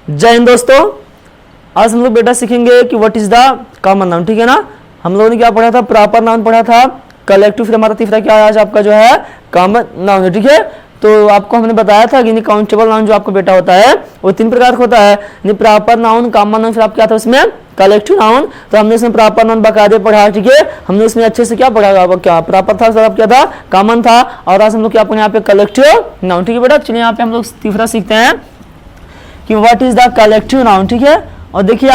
जय हिंद दोस्तों। आज हम लोग बेटा सीखेंगे कि what is the common noun. ठीक है ना, हम लोगों ने क्या पढ़ा था, प्रॉपर नाउन पढ़ा था, कलेक्टिव, फिर हमारा तीसरा क्या है आज आपका जो है कॉमन नाउन है। ठीक है, तो आपको हमने बताया था कि काउंटेबल नाउन जो आपका बेटा होता है वो तीन प्रकार का होता है, प्रॉपर नाउन, कॉमन नाउन, फिर आप क्या था उसमें कलेक्टिव नाउन। तो हमने इसमें प्रॉपर नाउन बकायदे पढ़ा। ठीक है, हमने इसमें अच्छे से क्या पढ़ा, क्या प्रॉपर था, सब क्या था, कॉमन था, और आज हम लोग क्या पढ़े यहाँ पे कलेक्टिव नाउन। ठीक है बेटा, चलिए यहाँ पे हम लोग तीसरा सीखते हैं कि what is the collective noun. ठीक है, और देखिए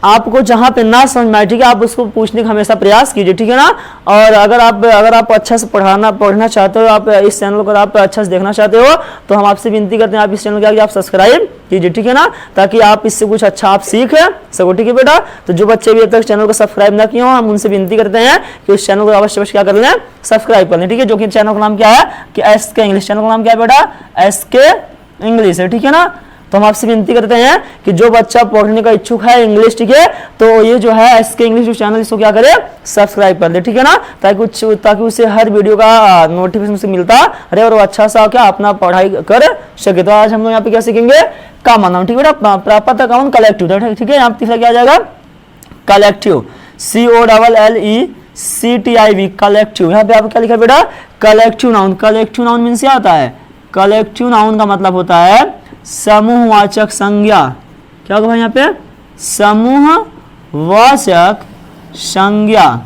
आपको जहां पे ना समझ में आए, ठीक है, आप उसको पूछने का हमेशा प्रयास कीजिए। ठीक है ना, और अगर आप अच्छा से पढ़ना चाहते हो, आप इस चैनल को आप अच्छा से देखना चाहते हो, तो हम आपसे विनती करते हैं आप इस चैनल को आप सब्सक्राइब कीजिए। ठीक है ना, ताकि आप इससे कुछ अच्छा आप सीख सको। ठीक है बेटा, तो जो बच्चे भी अब तक चैनल को सब्सक्राइब ना किए हो, हम उनसे विनती करते हैं कि उस चैनल को अवश्य क्या कर लें, सब्सक्राइब कर लें। ठीक है, जो कि चैनल का नाम क्या है कि SK इंग्लिश। चैनल का नाम क्या है बेटा, SK इंग्लिश है। ठीक है ना, तो हम आपसे विनती करते हैं कि जो बच्चा पढ़ने का इच्छुक है इंग्लिश, ठीक है, तो ये जो है SK इंग्लिश जो चैनल, इसको क्या करे, सब्सक्राइब कर दे। ठीक है ना, ताकि उसे हर वीडियो का नोटिफिकेशन से मिलता रहे और वो अच्छा सा क्या अपना पढ़ाई कर सके। तो आज हम लोग यहाँ पे क्या सीखेंगे, कॉमन नाउन। ठीक है बेटा, प्रॉपर नाउन, कलेक्टिव। ठीक है, यहाँ तीसरा क्या आ जाएगा, कलेक्टिव, COLLECTIV, कलेक्टिव। यहाँ पे आप क्या लिखा बेटा, collective noun. Collective noun means क्या होता है, कलेक्टिव नाउन का मतलब होता है समूहवाचक संज्ञा। क्या होगा भाई यहाँ पे, समूहवाचक संज्ञा।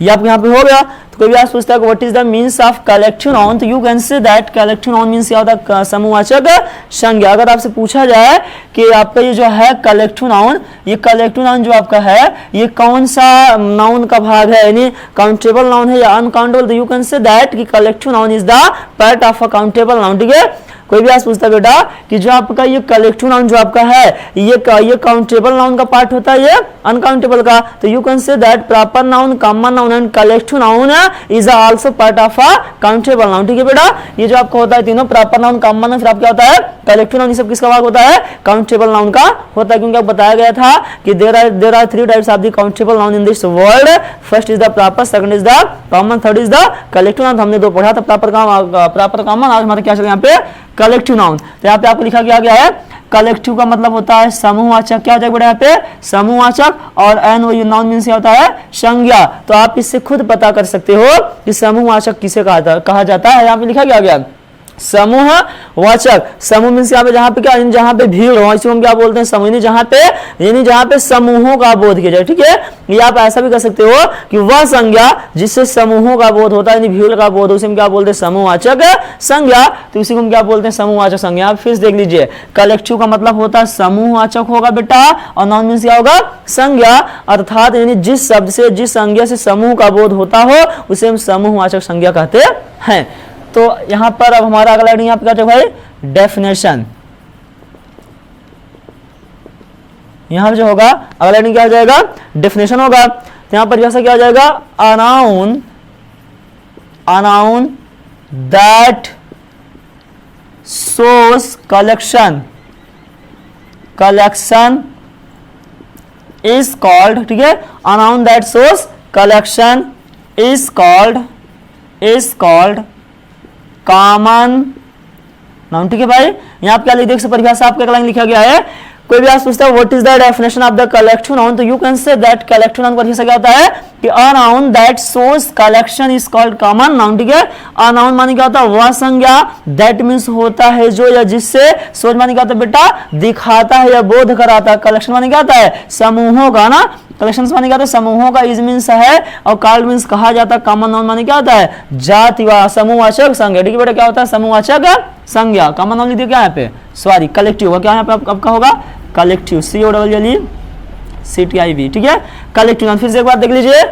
ये आपको यहाँ पे हो गया। तो कोई भी आज पूछता है what is the means of collective noun, तो you can say that collective noun means क्या होता है, समूहवाचक संज्ञा। अगर आपसे पूछा जाए कि आपका ये जो है कलेक्टिव नाउन, ये कलेक्टिव नाउन जो आपका है ये कौन सा नाउन का भाग है, यानी काउंटेबल नाउन है या अनकाउंटेबल, तो यू कैन से दैट कि collective noun is the part of a countable noun. ठीक है, कोई भी आज पूछता है बेटा कि जो आपका ये कलेक्टिव नाउन जो आपका है ये काउंटेबल नाउन का पार्ट होता है, ये अनकाउंटेबल का, तो you can say that proper noun, common noun and collective noun is also part of a countable noun. ठीक है बेटा, ये जो आपका होता है तीनों, प्रॉपर नाउन, कॉमन नाउन, फिर आप क्या होता है कलेक्टिव नाउन, ये सब किसका भाग होता है, काउंटेबल नाउन का होता है। क्योंकि आप बताया गया था कि there are three types of the countable noun in this world. First is the proper, second is the common, third is the collective noun. हमने दो पढ़ा था, प्रॉपर कॉमन, आज हमारा क्या चल यहाँ पे कलेक्टिव नाउन। तो यहाँ पे आपको लिखा गया है कलेक्टिव का मतलब होता है समूहवाचक। क्या हो जाएगा बेटा यहाँ पे, समूहवाचक, और एन वो नाउन मीन्स क्या होता है, संज्ञा। तो आप इससे खुद पता कर सकते हो कि समूहवाचक किसे कहा जाता है। यहाँ पे लिखा गया समूहवाचक। समूह मीन्स यहाँ पे जहाँ पे क्या, जहाँ पे भीड़ हो, इसको हम क्या बोलते हैं, समूह, जहाँ पे समूहों का बोध किया जाए। ठीक है, ये आप ऐसा भी कर सकते हो कि वह संज्ञा जिससे समूहों का बोध होता है, यानी भीड़ का बोध, उसे हम क्या बोलते हैं, समूहवाचक संज्ञा। तो इसी को हम क्या बोलते हैं, समूहवाचक संज्ञा। आप फिर देख लीजिए, कलेक्टिव का मतलब होता है समूहवाचक होगा बेटा, और नाउन मीन्स क्या होगा, संज्ञा, अर्थात यानी जिस शब्द से, जिस संज्ञा से समूह का बोध होता हो उसे हम समूहवाचक संज्ञा कहते हैं। तो यहां पर अब हमारा अगला यहाँ पे क्या भाई, डेफिनेशन। यहां पर जो होगा अगला क्या हो जाएगा, डेफिनेशन होगा। तो यहां पर जैसा क्या हो जाएगा, अनाउन that shows collection is called. ठीक है, अनाउन that shows collection is called common noun. ठीक है भाई, यहाँ पे क्या लिख देखिए, परिभाषा आपके लाइन लिखा गया है। कोई भी आज पूछता है what is the definition of the collective noun, तो you can say that collective noun परिभाषा क्या होता है कि a noun that shows collection is called common noun. ठीक है, अ नाउन माने क्या होता है, वह संज्ञा, दैट मीन्स होता है जो या जिससे, शोज माने क्या होता है बेटा, दिखाता है या बोध कराता है, कलेक्शन माने क्या होता है, समूहों का ना, कलेक्शन माने क्या होता है, समूहों का, इज मीन्स है, और कॉल्ड मीन्स कहा जाता है, कॉमन नाउन माने क्या होता है, जातिवाचक समूहवाचक संज्ञा। ठीक है बेटा, क्या होता है, समूहवाचक संज्ञा। कॉमन नाउन लिखिए क्या यहाँ पे, सॉरी कलेक्टिव होगा, क्या यहाँ पे आपका होगा कलेक्टिव, COLLECTIV। ठीक है, कलेक्टिव नाउन। फिर से एक बार देख लीजिए,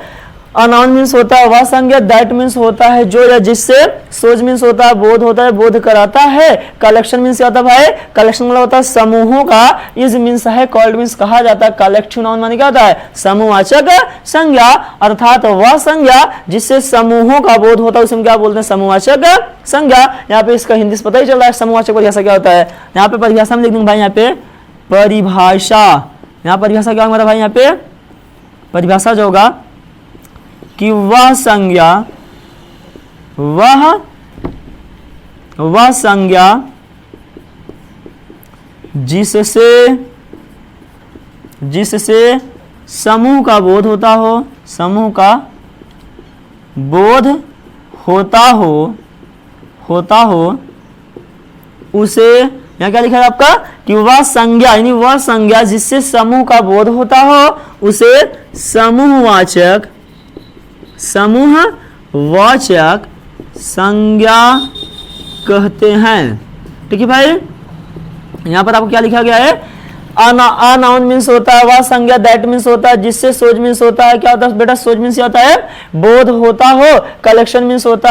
अनाउन मीन्स होता है वह संज्ञा, दैट मीन्स होता है जो या जिससे, सोच मीन्स होता है बोध होता है, बोध कराता है, कलेक्शन मीन्स क्या होता है भाई, कलेक्शन मतलब होता है समूहों का, इज मीन्स है, कॉल्ड मीन्स कहा जाता है, कलेक्टिव नाउन माने क्या होता है, समूहवाचक संज्ञा, अर्थात वह संज्ञा जिससे समूहों का बोध होता है उसे हम क्या बोलते हैं, समूहवाचक संज्ञा। यहाँ पे इसका हिंदी से पता ही चल रहा है समूहवाचक परिभाषा क्या होता है। यहाँ पे परिभाषा में लिख देंगे भाई, यहाँ पे परिभाषा, यहाँ परिभाषा क्या होगा भाई, यहाँ पे परिभाषा जो होगा कि वह संज्ञा जिससे समूह का बोध होता हो, समूह का बोध होता हो उसे, यहाँ क्या लिखा है आपका कि वह संज्ञा, यानी वह संज्ञा जिससे समूह का बोध होता हो उसे समूहवाचक संज्ञा कहते हैं। ठीक है भाई, यहां पर आपको क्या लिखा गया है, अनाउन मीन्स होता है वह संज्ञा, दैट मीन्स होता है जिससे, सोच मीन्स होता है क्या होता है बेटा, सोच मीन्स होता है बोध होता हो, कलेक्शन मीन्स होता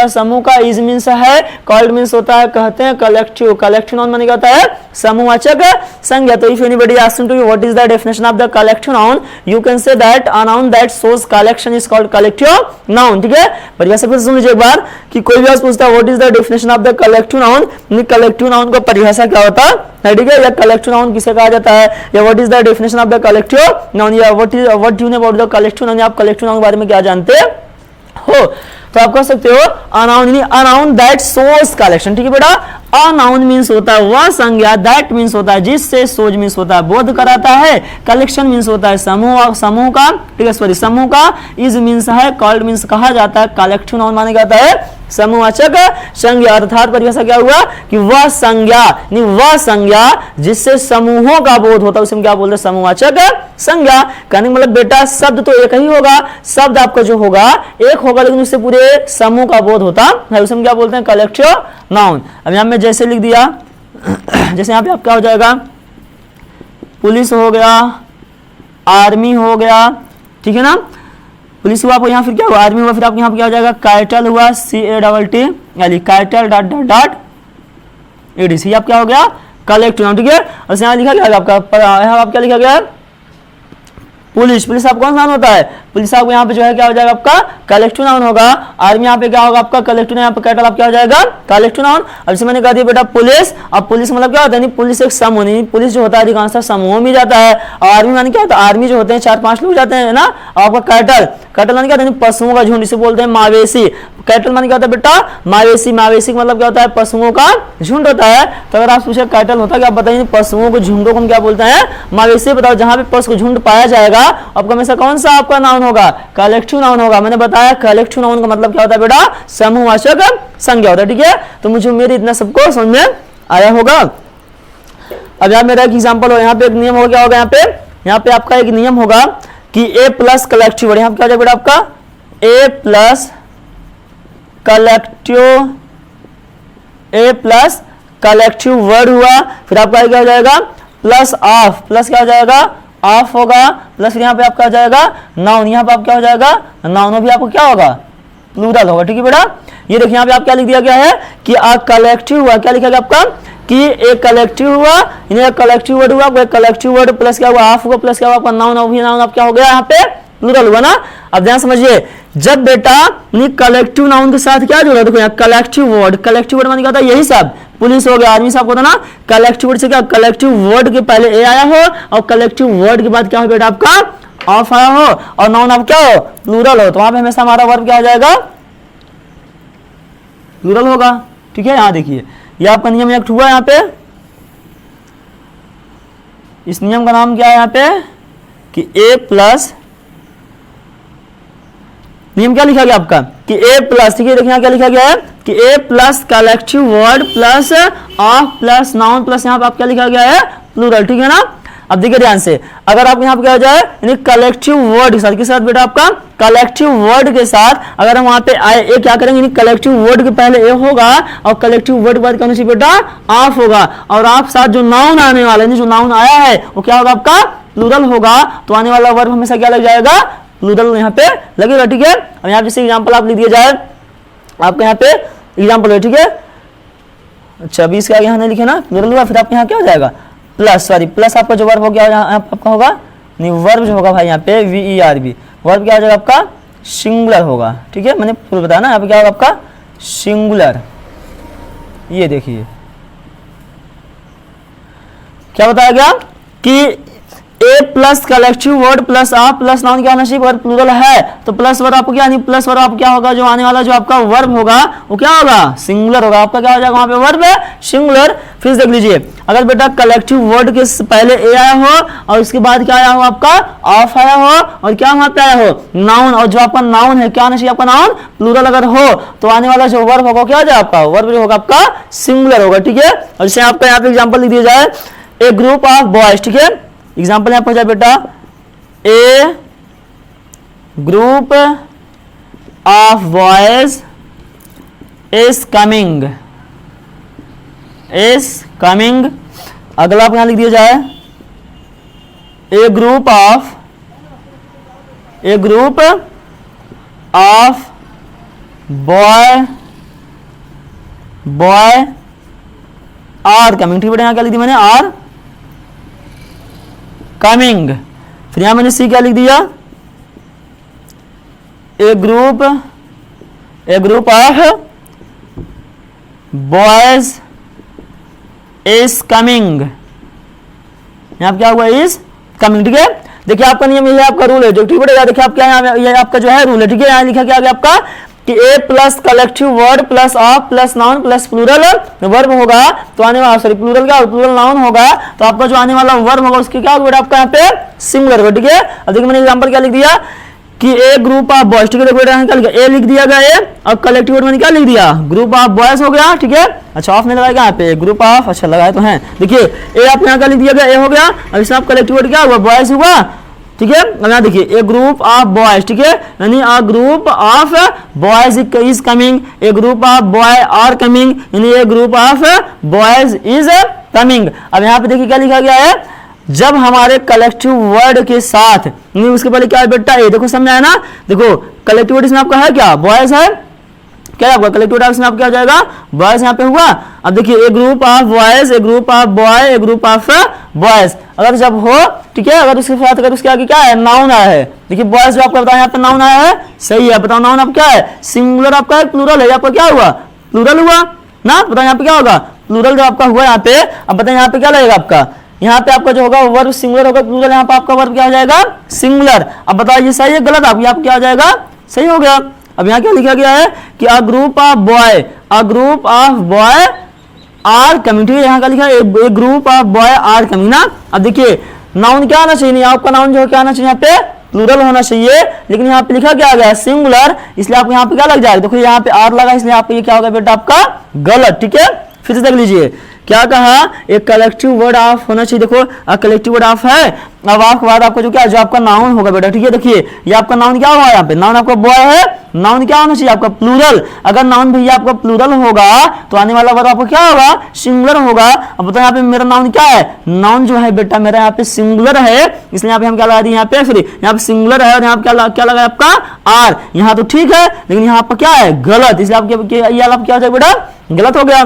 है समूह का, इज मीन्स है, कॉल्ड मीन्स होता है कहते हैं, कलेक्टिव नाउन माने क्या होता है समूहवाचक संज्ञा। तो if anybody asks to you what is the definition of the collective noun, you can say that a noun that shows collection is called collective noun. ठीक है, परिभाषा फिर सुन लीजिए एक बार कि कोई भी पूछता है what is the definition of the collective noun, collective noun का परिभाषा क्या होता है, ठीक है, या कलेक्टिव नाउन किसे कहा जाता है, या what is the definition of the collective noun, या what you know about the collective noun, आप कलेक्टिव नाउन के बारे में क्या जानते हो। तो आप कह सकते हो अनाउन दैट शोज कलेक्शन। ठीक है बेटा, अनाउन मीन्स होता है वह संज्ञा, दैट मीन्स होता है जिससे, सोच मीन्स होता है बोध कराता है, कलेक्शन मीन्स होता है समूह का, ठीक है सॉरी समूह का, इज मीन्स है, कॉल्ड मीन्स कहा जाता है, कलेक्टिव नाउन माना जाता है समूहवाचक संज्ञा। अर्थात परिभाषा क्या हुआ कि वह संज्ञा जिससे समूहों का बोध होता है उसे हम क्या बोलते हैं समूहवाचक संज्ञा। कहने मतलब बेटा शब्द तो एक ही होगा, शब्द आपका जो होगा एक होगा लेकिन उससे पूरे समूह का बोध होता है, उसे हम क्या बोलते हैं कलेक्टिव नाउन। अब यहां में जैसे लिख दिया, जैसे यहाँ पे आप क्या हो जाएगा, पुलिस हो गया, आर्मी हो गया, ठीक है ना, पुलिस हुआ आपको यहाँ फिर क्या हुआ, आर्मी हुआ, फिर आपको यहाँ पे क्या हो जाएगा कैटल हुआ, CATT यानी कैटल .ADC, आप क्या हो गया कलेक्टिव नाउन। ठीक है, और यहाँ लिखा गया आपका, यहाँ आप क्या लिखा गया पुलिस आप कौन सा नाउन होता है, पुलिस आपको यहाँ पे जो है क्या हो जाएगा आपका कलेक्टिव नाउन होगा, आर्मी यहाँ पे क्या होगा आपका कलेक्टिव, यहाँ पे कैटल आप क्या हो जाएगा कलेक्टिव नाउन। अब जैसे मैंने कहा दिया बेटा पुलिस, अब पुलिस मतलब क्या होता है, पुलिस एक समूह, नहीं पुलिस जो होता है अधिकांश समूहों में जाता है, और आर्मी माने क्या होता है, आर्मी जो होते हैं 4-5 लोग जाते हैं ना, और आपका कैटल माने क्या होता है पशुओं का झुंड, इसे बोलते हैं मावेशी। कैटल माने क्या होता है बेटा मावेशी का मतलब क्या होता है पशुओं का झुंड होता है। तो अगर आप पूछे कैटल होता है क्या, बताइए पशुओं को झुंडों को हम क्या बोलते हैं मावेशी। बताओ जहां पे पशु को झुंड पाया जाएगा आपका हमेशा कौन सा आपका नाउन होगा, कलेक्टिव नाउन होगा। मैंने बताया कलेक्टिव नाउन का मतलब क्या होता है बेटा समूहवाचक संज्ञा होता है। ठीक है, तो मुझे उम्मीद इतना सबको समझ में आया होगा। अब यहाँ मेरा एक एग्जांपल हो, यहाँ पे एक नियम हो, क्या होगा यहाँ पे आपका एक नियम होगा कि ए प्लस कलेक्टिव वर्ड, यहाँ पे क्या हो जाएगा बेटा आपका ए प्लस कलेक्टिव वर्ड हुआ, फिर आपका क्या हो जाएगा प्लस ऑफ, प्लस क्या हो जाएगा ऑफ होगा, प्लस यहाँ पे आपका हो जाएगा नाउन, यहाँ पे आप क्या हो जाएगा नाउन भी आपको क्या होगा प्लूरल होगा। ठीक है बेटा, ये देखिए यहाँ पे आप क्या लिख दिया गया है कि कलेक्टिव हुआ, क्या लिखा गया आपका कि एक कलेक्टिव हुआ, कलेक्टिव वर्ड हुआ, कलेक्टिव वर्ड प्लस क्या हुआ ऑफ हुआ, प्लस क्या हुआ आपका नाउन, अभी नाउन आप क्या हो गया यहाँ पे प्लूरल हुआ ना। अब ध्यान समझिए, जब बेटा कलेक्टिव नाउन के साथ क्या जुड़ा, देखो यहाँ कलेक्टिव वर्ड माने क्या होता है यही सब, पुलिस हो गया आर्मी साहब होता ना, कलेक्टिव वर्ड से क्या कलेक्टिव वर्ड के पहले ए आया हो और कलेक्टिव वर्ड के बाद क्या हो बेटा आपका ऑफ आया हो और नाउन आप क्या हो प्लूरल हो, तो वहां पे हमेशा हमारा वर्ब क्या हो जाएगा प्लूरल होगा। ठीक है, यहाँ देखिए ये आपका नियम एक हुआ यहाँ पे, इस नियम का नाम क्या है यहाँ पे कि ए प्लस, नियम क्या लिखा गया आपका कि ए प्लस, ठीक है देखिए यहाँ क्या लिखा गया है कि a plus collective word plus of plus noun plus यहाँ पे आप क्या लिखा गया है प्लूरल। ठीक है ना, अब देखिए ध्यान से, अगर आप यहाँ पे क्या हो जाए यानी कलेक्टिव वर्ड के साथ, किस साथ बेटा आपका कलेक्टिव वर्ड के साथ अगर हम वहां पे आए ए क्या करेंगे यानी कलेक्टिव वर्ड के पहले ए होगा और कलेक्टिव वर्ड के बाद क्या होना चाहिए बेटा ऑफ होगा, और आप साथ जो नाउन आने वाला है जो नाउन आया है वो क्या होगा आपका प्लूरल होगा, तो आने वाला वर्ब हमेशा क्या लग जाएगा प्लूरल यहाँ पे लगेगा। ठीक है, अब यहाँ जैसे एग्जाम्पल आप लिख दिया जाए, आपके यहाँ पे एग्जाम्पल है, ठीक है अच्छा 20 का यहाँ नहीं लिखे ना प्लूरल हुआ, फिर आपके यहाँ क्या हो जाएगा प्लस, सॉरी प्लस आपका जो वर्ब हो गया आपका होगा नहीं, वर्ब जो होगा भाई यहाँ पे VERB वर्ब क्या हो जाएगा आपका सिंगुलर होगा। ठीक है, मैंने पूर्व बताया ना, यहाँ पे क्या होगा आपका सिंगुलर। ये देखिए क्या बताया गया कि a plus collective word plus of plus noun क्या होना चाहिए, अगर प्लूरल है तो प्लस वर्ब आपको क्या नहीं, प्लस वर्ब आपको क्या होगा, जो आने वाला जो आपका वर्ब होगा वो क्या होगा, सिंगुलर होगा। आपका क्या हो जाएगा वहां पे वर्ब है सिंगुलर। फिर देख लीजिए, अगर बेटा कलेक्टिव वर्ड के पहले ए आया हो और उसके बाद क्या आया हो आपका ऑफ आया हो और क्या वहां पे आया हो नाउन, और जो आपका नाउन है क्या होना चाहिए आपका नाउन प्लूरल अगर हो तो आने वाला जो वर्ब होगा क्या हो जाएगा आपका वर्ब जो होगा आपका सिंगुलर होगा। ठीक है, और जैसे आपका यहाँ पे एग्जाम्पल लिख दिया जाए ए ग्रुप ऑफ बॉयज। ठीक है, एग्जाम्पल यहाँ पर जाए बेटा a group of boys is coming, is coming. अगला आप यहां लिख दिया जाए a group of boy are coming. ठीक है, यहां क्या लिख दिया मैंने आर कमिंग। फिर यहां मैंने सी क्या लिख दिया a group of boys is coming. यहां क्या हुआ इज कमिंग। ठीक है, देखिए आपका नियम ये आपका रूल है जो ठीक है, देखिए आपका यहाँ ये आपका जो है रूल है। ठीक है, यहाँ लिखा क्या आ गया आपका कि a plus collective word plus of plus noun plus plural verb होगा तो आने वाला सॉरी प्लूरल क्या प्लूरल नाउन होगा तो आपका जो आने वाला वर्ब होगा उसके क्या होगा आपका यहाँ पे सिंगुलर होगा। ठीक है, अब देखिए मैंने एग्जांपल क्या लिख दिया कि ए ग्रुप ऑफ बॉयज। ठीक है, देखो बेटा क्या लिखा ए लिख दिया गया ए और कलेक्टिव वर्ड मैंने क्या लिख दिया ग्रुप ऑफ बॉयज हो गया। ठीक है, अच्छा ऑफ नहीं लगाएगा यहाँ पे ग्रुप ऑफ, अच्छा लगाए तो है। देखिए ए आप यहाँ का लिख दिया गया ए हो गया और इसमें आप कलेक्टिव वर्ड क्या हुआ बॉयज हुआ। ठीक है, अब यहाँ देखिए ए ग्रुप ऑफ बॉयज। ठीक है, यानी a group of boys is coming, a group of boy are coming, यानी a group of boys is coming. अब यहाँ पे देखिए क्या लिखा गया है जब हमारे कलेक्टिव वर्ड के साथ उसके पहले क्या है बेटा ए, देखो समझ आया ना। देखो कलेक्टिव वर्ड इसमें आपका है क्या बॉयज है, क्या आपका कलेक्टिव वर्ड इसमें आपका क्या हो जाएगा बॉयज यहाँ पे हुआ। अब देखिए a group of boys, a group of boy, a group of boys अगर जब हो ठीक है, अगर उसके साथ अगर उसके आगे क्या है नाउन आया है। देखिए बॉयज जो आपका बताया यहाँ पे नाउन आया है सही है, बताओ नाउन आप क्या है सिंगुलर आपका है प्लूरल है, आपका क्या हुआ प्लूरल हुआ ना, बताओ यहाँ पे क्या होगा प्लूरल जो आपका हुआ यहाँ पे। अब बताए यहाँ पे क्या लगेगा आपका, यहाँ पे आपका जो होगा वर्ब सिंगुलर होगा प्लूरल, यहाँ पे आपका वर्ब क्या हो जाएगा सिंगुलर। अब बताओ ये सही है गलत, आप यहाँ पे क्या हो जाएगा सही हो गया। अब यहाँ क्या लिखा गया है कि a group of boy, a group of boy are coming. ठीक है, यहाँ का लिखा है a group of boy are coming ना। अब देखिए नाउन क्या आना चाहिए, नहीं आपका नाउन जो क्या आना चाहिए यहाँ पे प्लूरल होना चाहिए, लेकिन यहाँ पे लिखा क्या आ गया सिंगुलर, इसलिए आपको यहाँ पे क्या लग जाएगा, देखो यहाँ पे आर लगा इसलिए आपको ये क्या होगा बेटा आपका गलत। ठीक है, फिर से देख लीजिए क्या कहा एक कलेक्टिव वर्ड ऑफ होना चाहिए। देखो कलेक्टिव वर्ड ऑफ है, अब ऑफ के बाद आपका जो क्या जो आपका नाउन होगा बेटा। ठीक है, देखिए ये आपका नाउन क्या हुआ यहाँ पे नाउन आपका बॉय है, नाउन क्या होना चाहिए आपका प्लूरल। अगर नाउन भैया आपका प्लूरल होगा तो आने वाला वर्ड आपका क्या होगा सिंगुलर होगा। अब बताओ यहाँ पे मेरा नाउन क्या है, नाउन जो है बेटा मेरा यहाँ पे सिंगुलर है, इसलिए यहाँ पे हम क्या लगा दिए यहाँ पे फिर यहाँ पे सिंगुलर है और यहाँ पे क्या लगा आपका आर। यहाँ तो ठीक है लेकिन यहाँ पर क्या है गलत, इसलिए आपके ये आप क्या हो जाएगा बेटा गलत हो गया।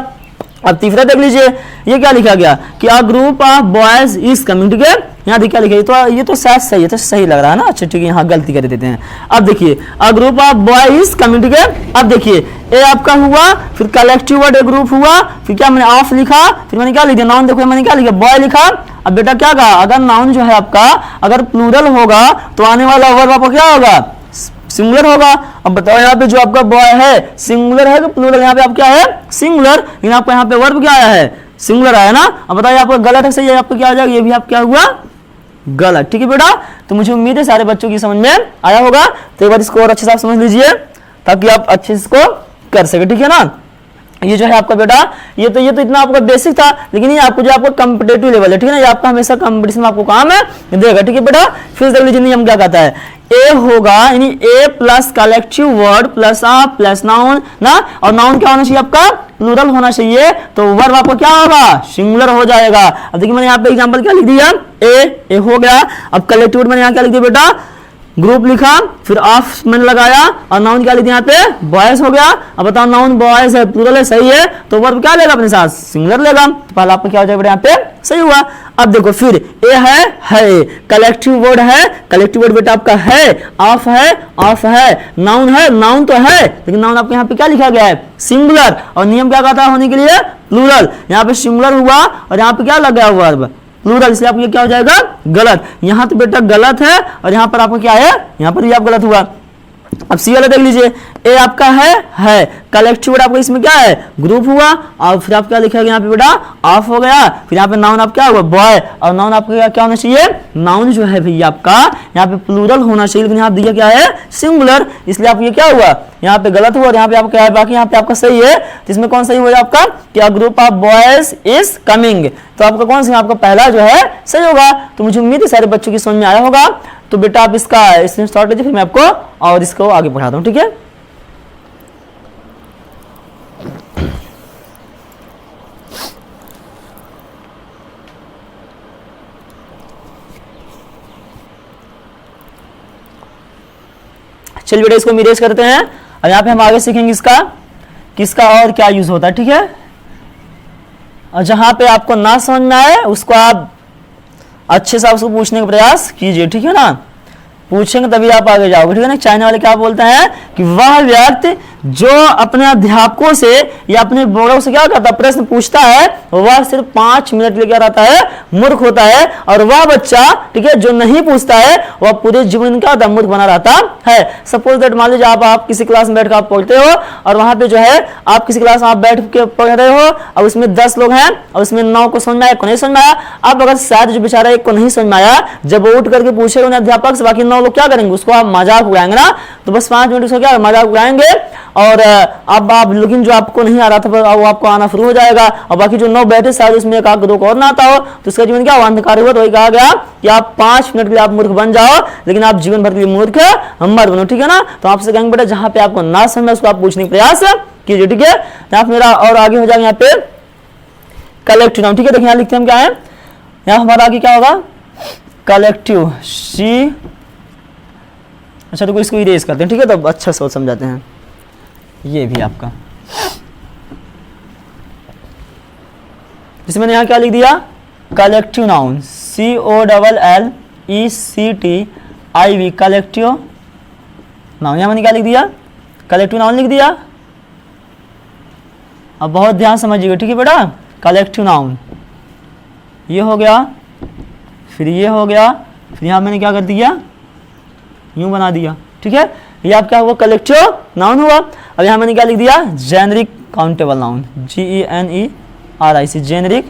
अब तीसरा देख लीजिए ये क्या लिखा गया कि a group of boys is coming. ठीक है, यहाँ देखिए क्या लिखा है, ये तो शायद सही है, तो सही लग रहा है ना। अच्छा ठीक है, यहाँ गलती कर देते हैं। अब देखिए अ group of boy is coming. ठीक है, अब देखिए ए आपका हुआ फिर कलेक्टिव वर्ड ए ग्रुप हुआ फिर क्या मैंने ऑफ लिखा फिर मैंने क्या लिख दिया नाउन, देखो मैंने क्या लिखा बॉय लिखा। अब बेटा क्या कहा अगर नाउन जो है आपका अगर प्लूरल होगा तो आने वाला वर्ब आपका क्या होगा सिंगुलर होगा। अब बताओ यहाँ पे जो आपका बॉय है सिंगुलर है तो प्लूरल यहाँ पे आप क्या है सिंगुलर, लेकिन आपको यहाँ पे वर्ब क्या आया है सिंगुलर आया ना। अब बताइए आपका गलत है सही है, आपको क्या आ जाएगा ये भी आप क्या हुआ गलत। ठीक है बेटा, तो मुझे उम्मीद है सारे बच्चों की समझ में आया होगा, तो एक बार इसको और अच्छे से आप समझ लीजिए ताकि आप अच्छे से इसको कर सके। ठीक है ना, ये जो है आपका बेटा ये तो इतना आपका बेसिक था, लेकिन ये आपको जो आपका कॉम्पिटिटिव लेवल है ठीक है ना, ये आपका हमेशा कंपटीशन में आपको काम है देगा। ठीक है बेटा, फिर देख लीजिए नियम क्या कहता है ए होगा यानी a plus collective word plus of plus noun ना, और नाउन क्या होना चाहिए आपका प्लूरल होना चाहिए, तो वर्ब आपको क्या होगा सिंगुलर हो जाएगा। अब देखिए मैंने यहाँ पे एग्जांपल क्या लिख दिया ए हो गया। अब कलेक्टिव वर्ड मैंने यहाँ क्या लिख दिया बेटा ग्रुप लिखा फिर ऑफ मैंने लगाया और नाउन क्या लिख दिया यहाँ पे बॉयज हो गया। अब बताओ नाउन बॉयज है प्लूरल है सही है तो वर्ब क्या लेगा अपने साथ सिंगुलर लेगा, तो पहले आपको क्या हो जाएगा यहाँ पे सही हुआ। अब देखो फिर ए है कलेक्टिव वर्ड है, कलेक्टिव वर्ड बेटा आपका है ऑफ है नाउन है नाउन तो है लेकिन नाउन आपके यहाँ पे क्या लिखा गया है सिंगुलर, और नियम क्या कहता है होने के लिए प्लूरल। यहाँ पे सिंगुलर हुआ और यहाँ पे क्या लग गया वर्ब प्लूरल, इसलिए आपको ये क्या हो जाएगा गलत। यहाँ तो बेटा गलत है और यहाँ पर आपका क्या है, यहाँ पर भी आप गलत हुआ। अब सी वाला देख लीजिए, ए आपका है कलेक्टिव वर्ड आपका इसमें क्या है ग्रुप हुआ, और फिर आप क्या लिखेगा यहाँ पे बेटा ऑफ हो गया, फिर यहाँ पे नाउन आप क्या हुआ बॉय, और नाउन आपका क्या होना चाहिए, नाउन जो है भैया आपका यहाँ पे प्लूरल होना चाहिए, लेकिन यहाँ दिया क्या है सिंगुलर, इसलिए आप ये क्या हुआ यहाँ पे गलत हुआ और यहाँ पे आपका क्या है, बाकी यहाँ पे आपका सही है। तो इसमें कौन सही हुआ आपका, क्या group of boys is coming, तो आपका कौन सा आपका पहला जो है सही होगा। तो मुझे उम्मीद है सारे बच्चों की समझ में आया होगा। तो बेटा आप इसका स्क्रीनशॉट लीजिए, फिर मैं आपको और इसको आगे पढ़ाता हूँ, ठीक है। चलिए बेटा इसको हम इरेज करते हैं और यहाँ पे हम आगे सीखेंगे इसका किसका और क्या यूज होता है, ठीक है। और जहां पे आपको ना समझ में आए उसको आप अच्छे से उसको पूछने का प्रयास कीजिए, ठीक है ना, पूछेंगे तभी आप आगे जाओगे, ठीक है ना। चाइना वाले क्या बोलते हैं कि वह व्यक्ति जो अपने अध्यापकों से या अपने बड़ों से क्या करता है प्रश्न पूछता है वह सिर्फ 5 मिनट लेकर रहता है मूर्ख होता है, और वह बच्चा ठीक है जो नहीं पूछता है वह पूरे जीवन का मूर्ख बना रहता है। सपोज दैट मान लीजिए आप किसी क्लास में बैठकर आप पढ़ते हो और वहां पे जो है आप किसी क्लास में आप बैठ के पढ़ रहे हो और उसमें 10 लोग हैं और उसमें 9 को समझ में आया, को नहीं समझ में आया। अब अगर शायद जो बेचारा एक को नहीं समझ में आया, जब वो उठ करके पूछेगा उन्हें अध्यापक से, बाकी 9 लोग क्या करेंगे उसको आप मजाक उड़ाएंगे ना, तो बस 5 मिनट उसको क्या मजाक उड़ाएंगे और अब आप लेकिन जो आपको नहीं आ रहा था वो आपको आना शुरू हो जाएगा, और बाकी जो 9 बैठे शायद उसमें एक आध दो को और ना आता हो, तो उसका जीवन क्या अंधकार हुआ। तो वही कहा गया कि आप 5 मिनट के लिए आप मूर्ख बन जाओ लेकिन आप जीवन भर के लिए मूर्ख मत बनो, ठीक है ना। तो आपसे कहेंगे बेटा जहां पे आपको ना समझ उसको आप पूछने का प्रयास कीजिए, ठीक है। तो आप मेरा और आगे हो जाएगा यहाँ पे कलेक्टिव नाउन, ठीक है। देखिए यहाँ लिखते हैं हम क्या है, यहाँ हमारा आगे क्या होगा कलेक्टिव सी, अच्छा तो इसको इरेज करते हैं, ठीक है, तो अच्छा सोच समझाते हैं। ये भी आपका जिसमें यहाँ क्या लिख दिया collective noun COLLECTIV collective noun, यहाँ मैंने क्या लिख दिया कलेक्टिव नाउन लिख दिया। अब बहुत ध्यान समझिएगा, ठीक है बेटा। कलेक्टिव नाउन ये हो गया, फिर ये हो गया, फिर यहाँ मैंने क्या कर दिया यूं बना दिया, ठीक है। ये आप क्या हुआ कलेक्टिव नाउन हुआ। अब यहाँ मैंने क्या लिख दिया generic countable noun GENERIC generic,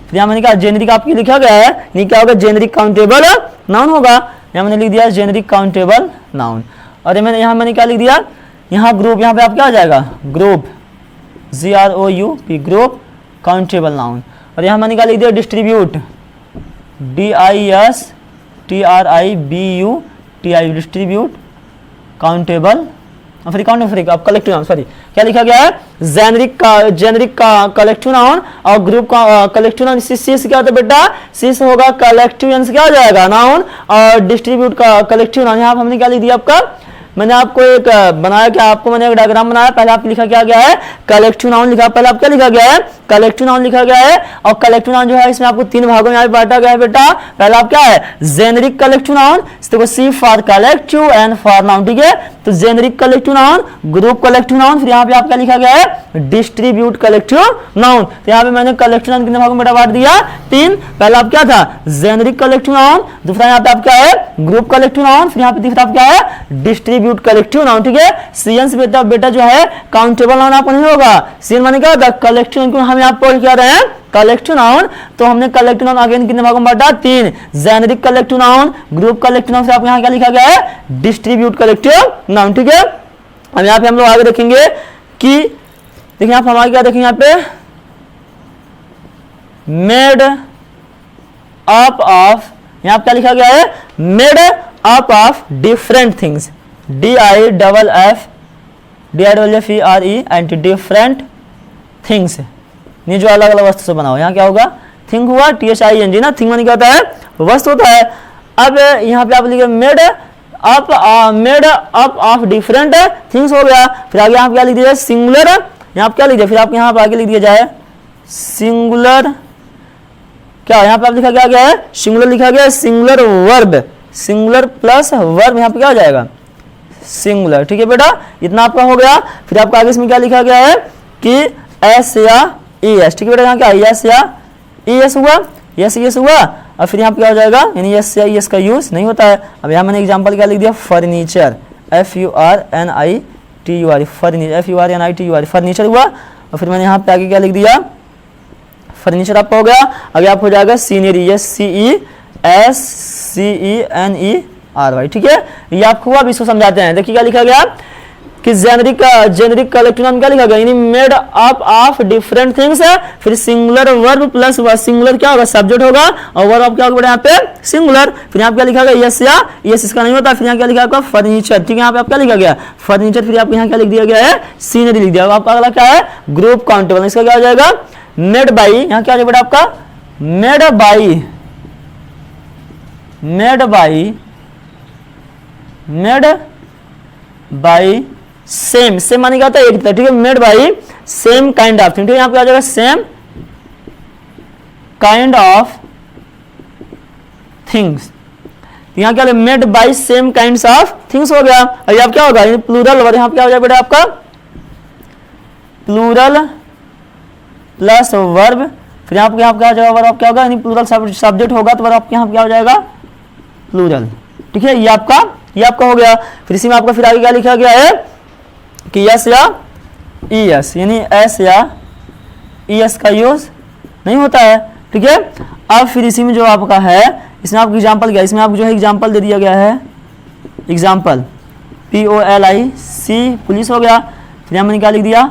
फिर यहाँ मैंने कहा जेनेरिक आपकी लिखा गया है, नहीं क्या होगा जेनेरिक काउंटेबल नाउन होगा। यहाँ मैंने लिख दिया जेनेरिक काउंटेबल नाउन, और यहाँ मैंने क्या लिख दिया यहाँ ग्रुप, यहाँ पे आप क्या आ जाएगा group GROUP group countable noun, और यहाँ मैंने क्या लिख दिया डिस्ट्रीब्यूट DISTRIBUT डिस्ट्रीब्यूट काउंटेबल, फिर काउंटेबल अब कलेक्टिव नाउन, सॉरी क्या लिखा गया है जेनेरिक का कलेक्टिव नाउन, और ग्रुप का कलेक्टिव नाउन सी से क्या होता है बेटा सी से होगा कलेक्टिव यानी क्या हो जाएगा नाउन, और डिस्ट्रीब्यूट का कलेक्टिव नाउन। यहाँ हमने क्या लिख दिया आपका, मैंने आपको एक बनाया क्या आपको मैंने एक डायग्राम बनाया, पहले आप लिखा क्या गया है कलेक्टिव नाउन लिखा, पहले आप क्या लिखा गया है कलेक्टिव नाउन लिखा गया है, और कलेक्टिव नाउन जो है इसमें आपको 3 भागों में यहाँ बांटा गया है बेटा। पहला आप क्या है जेनेरिक कलेक्टिव नाउन, देखो C for collective and for noun, ठीक है। तो generic collective noun, group collective noun, फिर यहाँ पे आप क्या लिखा गया है डिस्ट्रीब्यूट कलेक्टिव नाउन। तो यहाँ पे मैंने कलेक्टिव नाउन कितने भागों में बांट दिया 3। पहला आप क्या था जेनेरिक कलेक्टिव नाउन, दूसरा यहाँ पे आप क्या है ग्रुप कलेक्टिव नाउन, फिर यहाँ पे तीसरा आप क्या है डिस्ट्रीब्यूट कलेक्टिव नाउन, ठीक है। CN से बेटा जो है काउंटेबल नाउन आपको नहीं होगा, CN माने क्या होता है कलेक्टिव, क्यों हम यहाँ पर क्या रहे हैं कलेक्टिव नाउन, तो हमने कलेक्टिव नाउन अगेन कितने भागों में बांटा 3, generic collective noun, group collective noun, फिर आपको यहाँ क्या लिखा गया है डिस्ट्रीब्यूट कलेक्टिव नाउन, ठीक है। अब यहाँ पे हम लोग आगे देखेंगे कि देखिए यहाँ पे हम आगे क्या देखेंगे यहाँ पे मेड अप ऑफ, यहाँ पे क्या लिखा गया है made up of different things DIFFERE and different things, नहीं जो अलग अलग वस्तु से बना हो। यहाँ क्या होगा थिंग हुआ THING ना, थिंग माने क्या होता है वस्तु होता है। अब यहाँ पे आप लिखे made up of different things हो गया, फिर आगे यहाँ क्या लिख दिया सिंगुलर, यहाँ पे क्या लिख दिया फिर आप यहाँ पे आगे लिख दिया जाए सिंगुलर, क्या यहाँ पे आप लिखा गया है सिंगुलर लिखा गया है singular verb, singular plus verb यहाँ पे क्या हो जाएगा सिंगुलर, ठीक है बेटा इतना आपका हो गया। फिर आपका आगे इसमें क्या लिखा गया है कि S या ES, ठीक है बेटा यहाँ क्या ES या ES हुआ, यस यस हुआ, और फिर यहाँ पे क्या हो जाएगा, यानी यस या यस का यूज नहीं होता है। अब यहाँ मैंने एग्जांपल क्या लिख दिया, furniture, FURNITUR, furniture, FURNITUR, furniture हुआ, और फिर मैंने यहाँ पे आगे क्या लिख दिया, फर्नीचर आपका हो गया। आगे आप हो जाएगा सीनरी, SCENERY, ठीक है। ये आपको हुआ। अब इसको समझाते हैं। देखिए क्या लिखा गया कि जेनरिक कलेक्टिव नाउन क्या लिखा गया, यानी made up of different things है, फिर सिंगुलर वर्ब प्लस सिंगुलर क्या होगा, सब्जेक्ट होगा, और वर्ब क्या होगा यहाँ पे सिंगुलर। फिर यहाँ पे क्या लिखा गया, यस या यस इसका नहीं होता। फिर यहाँ क्या लिखा आपका फर्नीचर, ठीक है। यहाँ पे आप क्या लिखा गया, फर्नीचर, फिर आपको यहाँ क्या लिख दिया गया है, सीनरी लिख दिया। आपका अगला क्या है, ग्रुप काउंटेबल, इसका क्या हो जाएगा, मेड बाई, यहाँ क्या हो जाएगा आपका, मेड बाई सेम माने क्या होता है, एक, ठीक है। Made by same kind of thing, ठीक है। यहाँ पे आ जाएगा सेम काइंड ऑफ थिंग्स, यहाँ क्या made by same kinds of things हो गया। और ये आप क्या होगा, प्लूरल वर्ब, यहाँ पे क्या हो जाएगा बेटा आपका, प्लूरल प्लस वर्ब, फिर यहाँ पे क्या हो जाएगा, वर्ब क्या होगा, यानी प्लूरल सब्जेक्ट होगा तो वर्ब यहाँ पे क्या हो जाएगा, प्लूरल, ठीक है। ये आपका हो गया। फिर इसी में आपका फिर आगे क्या लिखा गया है कि यस या ईएस, यानी एस या ईएस का यूज नहीं होता है, ठीक है। अब फिर इसी में जो आपका है, इसमें आपको एग्जांपल क्या, इसमें आपको जो है एग्जांपल दे दिया गया है, एग्जांपल POLIC, पुलिस हो गया। फिर यहाँ मैंने क्या लिख दिया,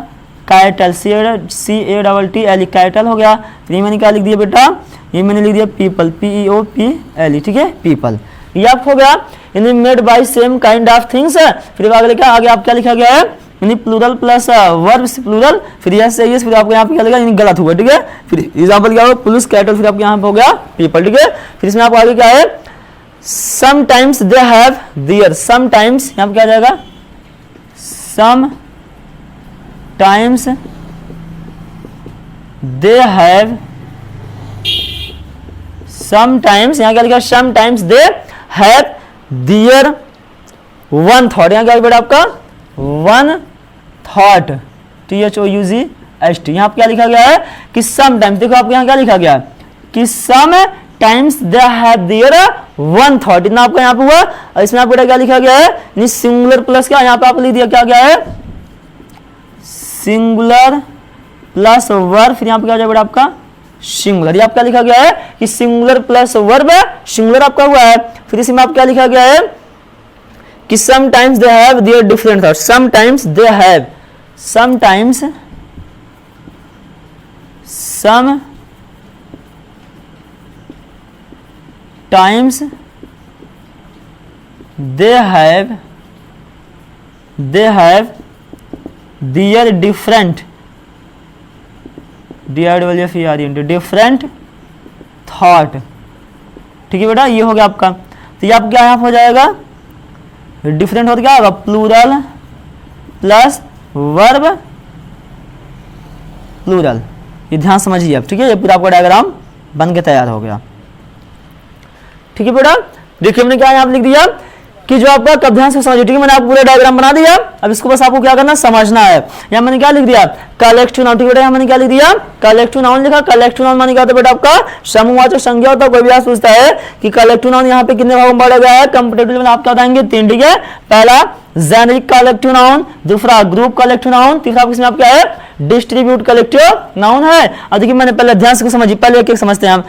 कैटल, CATTL, कैटल हो गया। फिर मैंने क्या लिख दिया बेटा, ये मैंने लिख दिया पीपल, PEOPLE, ठीक है, पीपल। ये आप हो गया, यानी made by same kind of things है। फिर आगे क्या, आगे आप क्या लिखा गया है, यानी प्लूरल प्लस वर्ब प्लूरल, फिर यस यस, फिर आपको यहाँ पे क्या लगा, यानी गलत हुआ, ठीक है। फिर एग्जांपल क्या होगा, पुलिस, कैटल, फिर आपको यहाँ पे हो गया पीपल, ठीक है। फिर इसमें आपको आगे क्या है, sometimes they have there, sometimes यहाँ पे क्या आ जाएगा, समटाइम्स दे हैव, समटाइम्स यहाँ क्या लिखा, sometimes they have their one thought, यहाँ क्या बेटा आपका वन थॉट, THOUGHT। यहाँ पे क्या लिखा गया है कि समटाइम्स, देखो आपको यहाँ क्या लिखा गया कि sometimes they have their one thought, इतना आपका यहाँ पे हुआ। और इसमें आपको क्या लिखा गया है, सिंगुलर प्लस क्या, यहाँ पे आपको लिख दिया क्या गया है, सिंगुलर प्लस वर्ब, फिर यहाँ पे क्या हो जाएगा आपका सिंगुलर। ये आपका लिखा गया है कि सिंगुलर प्लस वर्ब, सिंगुलर आपका हुआ है। फिर इसमें आप क्या लिखा गया है कि sometimes they have their different thoughts, sometimes they have, sometimes they have their different, different thought, ठीक है बेटा। ये हो गया आपका। तो ये आप क्या यहाँ हो जाएगा, डिफरेंट थॉट क्या होगा, प्लूरल प्लस वर्ब प्लूरल, ये ध्यान समझिए आप, ठीक है। ये पूरा आपका डायग्राम बन के तैयार हो गया, ठीक है बेटा। देखिए हमने क्या यहाँ लिख दिया कि जो आपका कब, ध्यान से समझिए, ठीक है। मैंने आपको पूरा डायग्राम बना दिया, अब इसको बस आपको क्या करना, समझना है। यहाँ मैंने क्या लिख दिया, कलेक्टिव नाउन, ठीक है बेटा। यहाँ मैंने क्या लिख दिया, कलेक्टिव नाउन लिखा। कलेक्टिव नाउन माने क्या होता है बेटा आपका, समूहवाचक संज्ञा होता है। कोई भी आज पूछता है कि कलेक्टिव नाउन यहाँ पे कितने भागों में बांटा गया है, कंपैरेटिव में आप क्या बताएंगे, 3, ठीक है। पहला जेनेरिक कलेक्टिव नाउन, दूसरा ग्रुप कलेक्टिव नाउन, तीसरा इसमें आप क्या है, डिस्ट्रीब्यूट कलेक्टिव नाउन है। और देखिए मैंने पहले ध्यान से समझिए, पहले एक एक समझते हैं हम।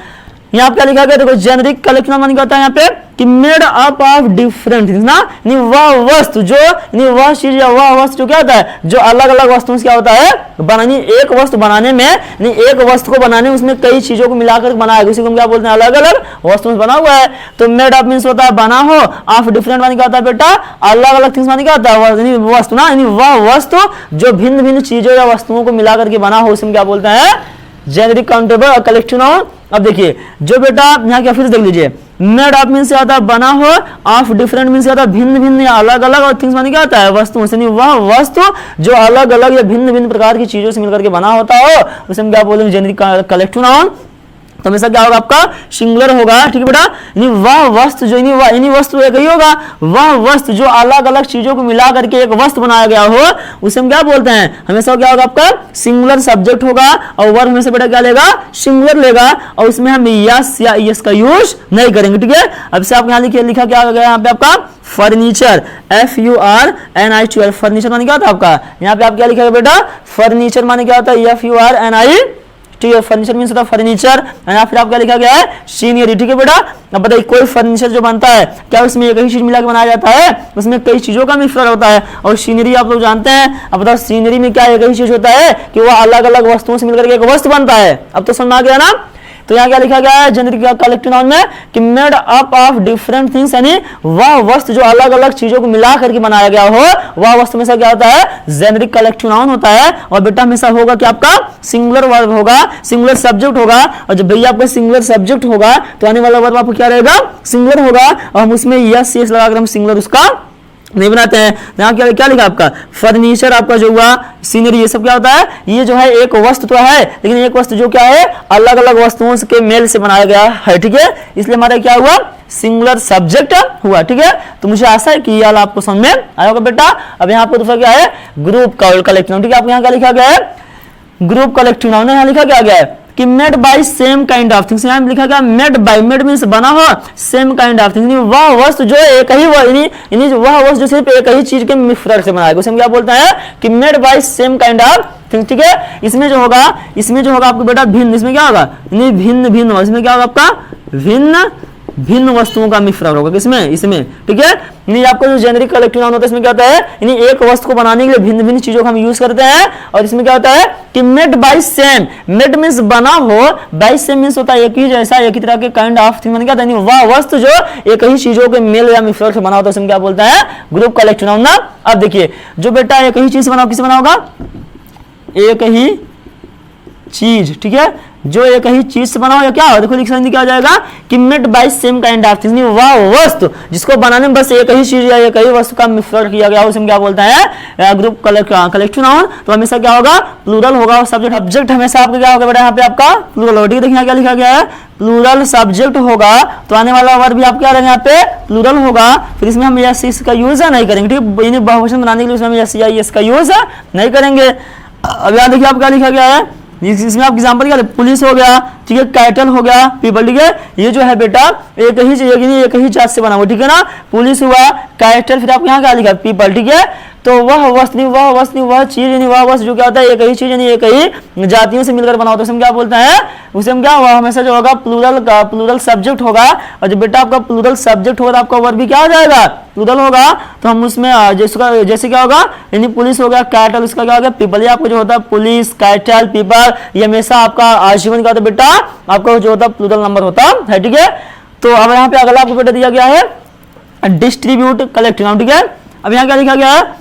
यहाँ क्या लिखा गया, देखो जेनेरिक कलेक्टिव नाउन क्या होता है यहाँ पे कि made up of different things ना, यानी वह वस्तु जो, यानी वह चीज या वह वस्तु जो क्या होता है, जो अलग अलग वस्तुओं से क्या होता है बनानी, एक वस्तु बनाने में, यानी एक वस्तु को बनाने में उसमें कई चीजों को मिलाकर बनाया गया, उसी को हम क्या बोलते हैं, अलग अलग वस्तुओं से बना हुआ है। तो मेड अप मीन्स होता है बना हो, ऑफ डिफरेंट माने क्या होता है बेटा, अलग अलग थिंग्स माने क्या होता है, यानी वस्तु ना, यानी वह वस्तु जो भिन्न भिन्न चीजों या वस्तुओं को मिलाकर के बना हो, उसमें क्या बोलते हैं, जेनेरिक काउंटेबल और कलेक्टिव नाउन। अब देखिए जो बेटा यहाँ क्या, फिर देख लीजिए, मेड अप मीन्स आता है बना हो, ऑफ डिफरेंट मीन्स आता है भिन्न भिन्न या अलग अलग, और थिंग्स माने क्या होता है, वस्तुओं से, वह वस्तु जो अलग अलग या भिन्न भिन्न प्रकार की चीजों से मिलकर के बना होता हो, उसे हम क्या बोलेंगे, जेनेरिक कलेक्टिव नाउन। तो हमेशा क्या होगा आपका सिंगुलर होगा, ठीक है बेटा। यानी वह वस्तु जो यानी वस्तु एक ही होगा, वह वस्तु जो अलग अलग चीजों को मिला करके एक वस्तु बनाया गया हो उसे हम क्या बोलते हैं, हमेशा क्या होगा आपका सिंगुलर सब्जेक्ट होगा और वर्ब हमेशा बेटा क्या लेगा, सिंगुलर लेगा और उसमें हम यस या यस का यूज नहीं करेंगे, ठीक है। अब से आप यहाँ लिखा क्या गया यहाँ पे आपका फर्नीचर, FURNITUR, फर्नीचर माने क्या होता है आपका, यहाँ पे आप क्या लिखेगा बेटा, फर्नीचर माने क्या होता है, FURNITUR, फर्नीचर मीन्स होता है फर्नीचर, या फिर आप क्या लिखा गया है, सीनरी, ठीक है बेटा। अब बताइए कोई फर्नीचर जो बनता है क्या उसमें एक ही चीज मिला के बनाया जाता है, उसमें कई चीजों का मिश्रण होता है। और सीनरी आप लोग जानते हैं, अब बताओ सीनरी में क्या एक ही चीज होता है कि वह अलग अलग वस्तुओं से मिलकर एक वस्तु बनता है। अब तो समझ आ गया ना। तो यहाँ क्या लिखा गया है जेनेरिक कलेक्टिव नाउन में कि made up of different things, यानी वह वस्तु जो अलग अलग चीजों को मिला करके बनाया गया हो वह वस्तु में से क्या होता है, जेनेरिक कलेक्टिव नाउन होता है। और बेटा हमेशा होगा कि आपका सिंगुलर वर्ब होगा, सिंगुलर सब्जेक्ट होगा। और जब भैया आपका सिंगुलर सब्जेक्ट होगा तो आने वाला वर्ब आपको क्या रहेगा, सिंगुलर होगा। और हम उसमें यस यस लगाकर हम सिंगुलर उसका नहीं बनाते हैं। यहाँ क्या लिखा आपका फर्नीचर, आपका जो हुआ सीनरी, ये सब क्या होता है, ये जो है एक वस्तु तो है लेकिन एक वस्तु जो क्या है अलग अलग वस्तुओं के मेल से बनाया गया है, ठीक है। इसलिए हमारा क्या हुआ, सिंगुलर सब्जेक्ट हुआ, ठीक है। तो मुझे आशा है कि ये आपको समझ में आया होगा बेटा। अब यहाँ पर दूसरा क्या है, ग्रुप कलेक्टिव नाउन, ठीक है। आपको यहाँ क्या लिखा गया है, ग्रुप कलेक्टिव नाउन, यहाँ लिखा क्या गया है कि made by same kind of things, यहाँ लिखा गया मेड बाय, मेड मींस बना हो, सेम काइंड ऑफ थिंग्स, वह वस्तु जो एक ही वह वस्तु जो सिर्फ एक ही चीज के मिश्रण से बनाया गया उसे हम क्या बोलते हैं कि made by same kind of things, ठीक है। इसमें जो होगा आपको बेटा भिन्न, इसमें क्या होगा, भिन्न, इसमें क्या होगा आपका भिन्न वस्तुओं का मिश्रण होगा, किसमें, इसमें, ठीक है। यानी आपको जो जेनेरिक कलेक्टिव नाउन होता है इसमें क्या होता है, यानी एक वस्तु को बनाने के लिए भिन्न भिन्न चीजों का हम यूज करते हैं। और इसमें क्या होता है कि made by same, made means बना हो, बाय सेम मींस होता है एक ही जैसा, एक ही तरह के काइंड ऑफ थिंग, क्या होता है वह वस्तु जो एक ही चीजों के मेल या मिश्रण से बना होता है उसमें क्या बोलता है, ग्रुप कलेक्टिव नाउन ना। अब देखिए जो बेटा एक ही चीज से बना, किससे बना होगा, एक ही चीज, ठीक है, जो एक ही चीज से बना हो या क्या हो, देखो लिखने क्या हो जाएगा कि made by same kind of things, वह वस्तु जिसको बनाने में बस एक ही चीज या एक ही वस्तु का मिश्रण किया गया उसे क्या बोलता है, ग्रुप कलेक्टिव नाउन। तो हमेशा क्या होगा, प्लूरल होगा। और सब्जेक्ट ऑब्जेक्ट हमेशा आपका क्या होगा बेटा, यहाँ पे आपका प्लूरल होगा, ठीक है। देखिए क्या लिखा गया है, प्लूरल सब्जेक्ट होगा तो आने वाला वर्ब भी आप क्या रहेंगे, यहाँ पे प्लूरल होगा। फिर इसमें हम यस इस का यूज नहीं करेंगे, ठीक है। बहुवचन बनाने के लिए उसमें हम यस या यस का यूज नहीं करेंगे। अब यहाँ देखिए आप क्या लिखा गया है, इसमें आप एग्जांपल क्या, पुलिस हो गया, ठीक है, कैटल हो गया, पीपल, ठीक है। ये जो है बेटा एक ही जात से बना हुआ, ठीक है ना। पुलिस हुआ, कैटल, फिर आप यहाँ क्या लिखा, पीपल, ठीक है। तो वह वस्तु वह चीज यानी वह वस्तु जो क्या होता है एक ही चीज यानी एक ही जातियों से मिलकर बना होता है उसे हम क्या बोलते हैं, उसे हम क्या हुआ हमेशा जो होगा प्लूरल सब्जेक्ट होगा। और जब बेटा आपका प्लूरल सब्जेक्ट होगा तो आपका वर्ब भी क्या हो जाएगा, प्लूरल होगा। तो हम उसमें जैसे क्या होगा, यानी पुलिस हो गया, कैटल, उसका क्या हो गया, पीपल। ये आपको जो होता है पुलिस, कैटल, पीपल, ये हमेशा आपका आजीवन का होता है बेटा आपका जो होता है प्लूरल नंबर होता है, ठीक है। तो अब यहाँ पे अगला आपको बेटा दिया गया है डिस्ट्रीब्यूट कलेक्टिव नाउन, ठीक है। अब यहाँ क्या लिखा गया है,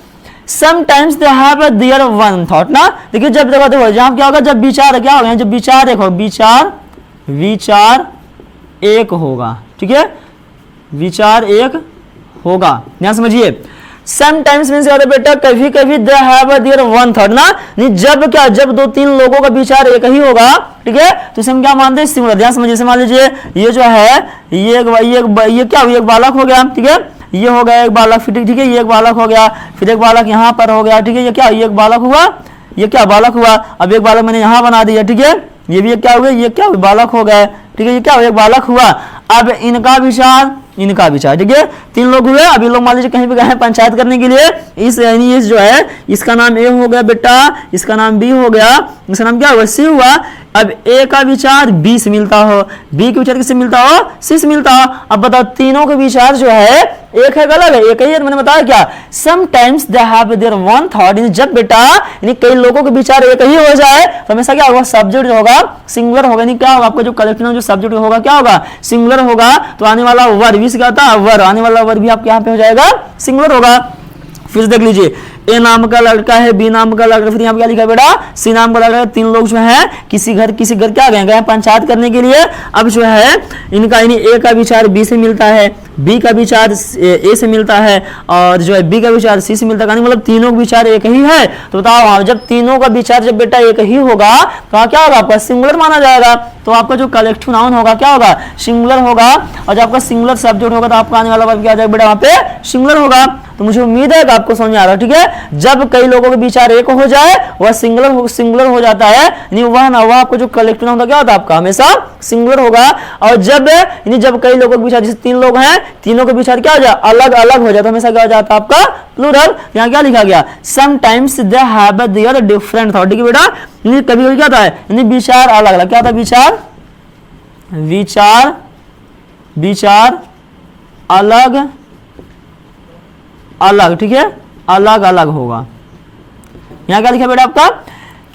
sometimes they have their one thought ना। देखिए जब देखो जहां क्या होगा, जब विचार क्या होगा, जब विचार एक होगा, विचार एक होगा, ठीक है, विचार एक होगा, ध्यान समझिए। समटाइम्स मींस बेटा कभी कभी दे हैव देयर वन थॉट ना, जब क्या, जब दो तीन लोगों का विचार एक ही होगा, ठीक है, तो इसे हम क्या मानते हैं, सिंगुलर। ध्यान समझिए, मान लीजिए ये जो है ये क्या एक बालक हो गया, ठीक है, ये हो गया एक बालक, फिर ठीक है, ये एक बालक हो गया, फिर एक बालक यहाँ पर हो गया, ठीक है, ये क्या, ये एक बालक हुआ, ये क्या बालक हुआ। अब एक बालक मैंने यहाँ बना दिया, ठीक है, ये भी क्या हो गया, ये क्या बालक हो गया, ठीक है, ये क्या एक बालक हुआ। अब इनका विचार, ठीक है, तीन लोग हुए। अभी लोग मान लीजिए कहीं पे गए पंचायत करने के लिए, इस जो है इसका नाम ए हो गया बेटा, इसका नाम बी हो गया, इसका नाम क्या हुआ, सी हुआ। अब ए का विचार बी से मिलता हो, बी के विचार किससे मिलता हो, सी से मिलता हो। अब बताओ तीनों के विचार जो है एक है अलग है, एक ही है। मैंने बताया क्या, sometimes they have their one thought, जब बेटा यानी कई लोगों के विचार एक ही हो जाए तो हमेशा क्या होगा, सब्जेक्ट जो होगा सिंगुलर होगा। नहीं क्या होगा, आपका जो कलेक्टिव जो सब्जेक्ट होगा क्या होगा, सिंगुलर होगा। तो आने वाला वर्ब भी क्या था, वर्ब, आने वाला वर्ब भी आपके यहाँ पे हो जाएगा, सिंगुलर होगा। फिर देख लीजिए, ए नाम का लड़का है, बी नाम का लड़का, फिर यहाँ क्या लिखा बेटा, सी नाम का लड़का। तीन लोग जो है किसी घर क्या गए पंचायत करने के लिए। अब जो है इनका यानी ए का विचार बी से मिलता है, बी का विचार ए से मिलता है और जो है बी का विचार सी से मिलता है, मतलब तीनों का विचार एक ही है। तो बताओ जब तीनों का विचार जब बेटा एक ही होगा तो क्या होगा, आपका सिंगुलर माना जाएगा। तो आपका जो कलेक्टिव नाउन होगा क्या होगा, सिंगुलर होगा। और जब आपका सिंगुलर सब्जेक्ट होगा तो आपका आने वाला वर्ब क्या आ जाएगा बेटा, वहां पे सिंगुलर होगा। तो मुझे उम्मीद है कि आपको समझ में आ रहा है, ठीक है। जब कई लोगों के विचार एक हो जाए वह सिंगुलर हो जाता है, यानी वह आपको जो कलेक्टिव नाउन क्या होता है आपका हमेशा सिंगुलर होगा। और जब कई लोगों के विचार, जैसे 3 लोग हैं, तीनों के विचार क्या हो जाए, अलग अलग हो जाता है, हमेशा क्या हो जाता है आपका प्लूरल। यहाँ क्या लिखा गया, sometimes they have their different thought, ठीक है बेटा। कभी कभी क्या होता है, यानी विचार अलग अलग, क्या होता है विचार अलग अलग, ठीक है, अलग अलग होगा। यहां क्या लिखा बेटा आपका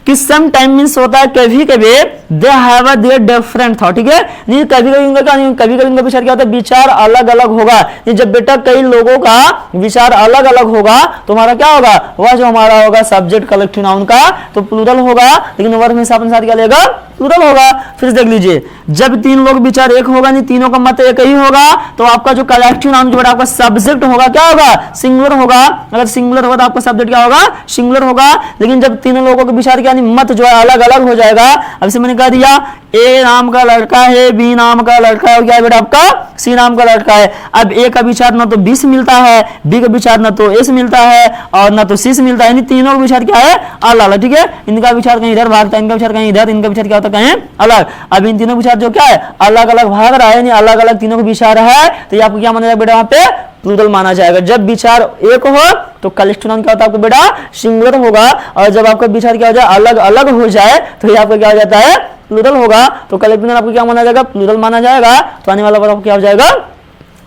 कि सम टाइम मीन्स होता है कभी कभी, दे हैव देयर डिफरेंट थॉट, ठीक है। नहीं कभी कभी उनका विचार क्या होता है, विचार अलग अलग होगा। जब बेटा कई लोगों का विचार अलग अलग होगा तो हमारा क्या होगा, वह जो हमारा होगा सब्जेक्ट कलेक्टिव नाउन का तो प्लूरल होगा, लेकिन वर्ब में अपने साथ क्या लेगा, प्लूरल होगा। फिर देख लीजिए, जब 3 लोग विचार एक होगा, नहीं तीनों का मत एक ही होगा, तो आपका जो कलेक्टिव नाउन जो आपका सब्जेक्ट होगा क्या होगा, सिंगुलर होगा। अगर सिंगुलर होगा तो आपका सब्जेक्ट क्या होगा, सिंगुलर होगा। लेकिन जब तीनों लोगों के विचार क्या मत जो है अलग अलग हो जाएगा, अब से मैंने कह दिया ए नाम का लड़का है, बी नाम का लड़का है, क्या है बेटा आपका सी नाम का लड़का है। अब ए का विचार ना तो बी से मिलता है, बी का विचार ना तो ए से मिलता है और ना तो सी से मिलता है, यानी तीनों का विचार क्या है, अलग अलग, ठीक है। इनका विचार कहीं इधर भागता है, इनका विचार कहीं इधर, इनका विचार क्या होता है कहीं अलग। अब इन तीनों विचार जो क्या है अलग अलग भाग रहा है, अलग अलग तीनों का विचार है, तो ये आपको क्या माना जाएगा बेटा, वहां पे प्लूरल माना जाएगा। जब विचार एक हो तो कलेक्टिव नाउन क्या होता है आपको बेटा, सिंगुलर होगा। और जब आपका विचार क्या हो जाए, अलग अलग हो जाए, तो ये आपका क्या हो जाता है, प्लूरल होगा। तो कलेक्टिव नाउन आपको क्या माना जाएगा, प्लूरल माना जाएगा। तो आने वाला वर्ब क्या हो जाएगा,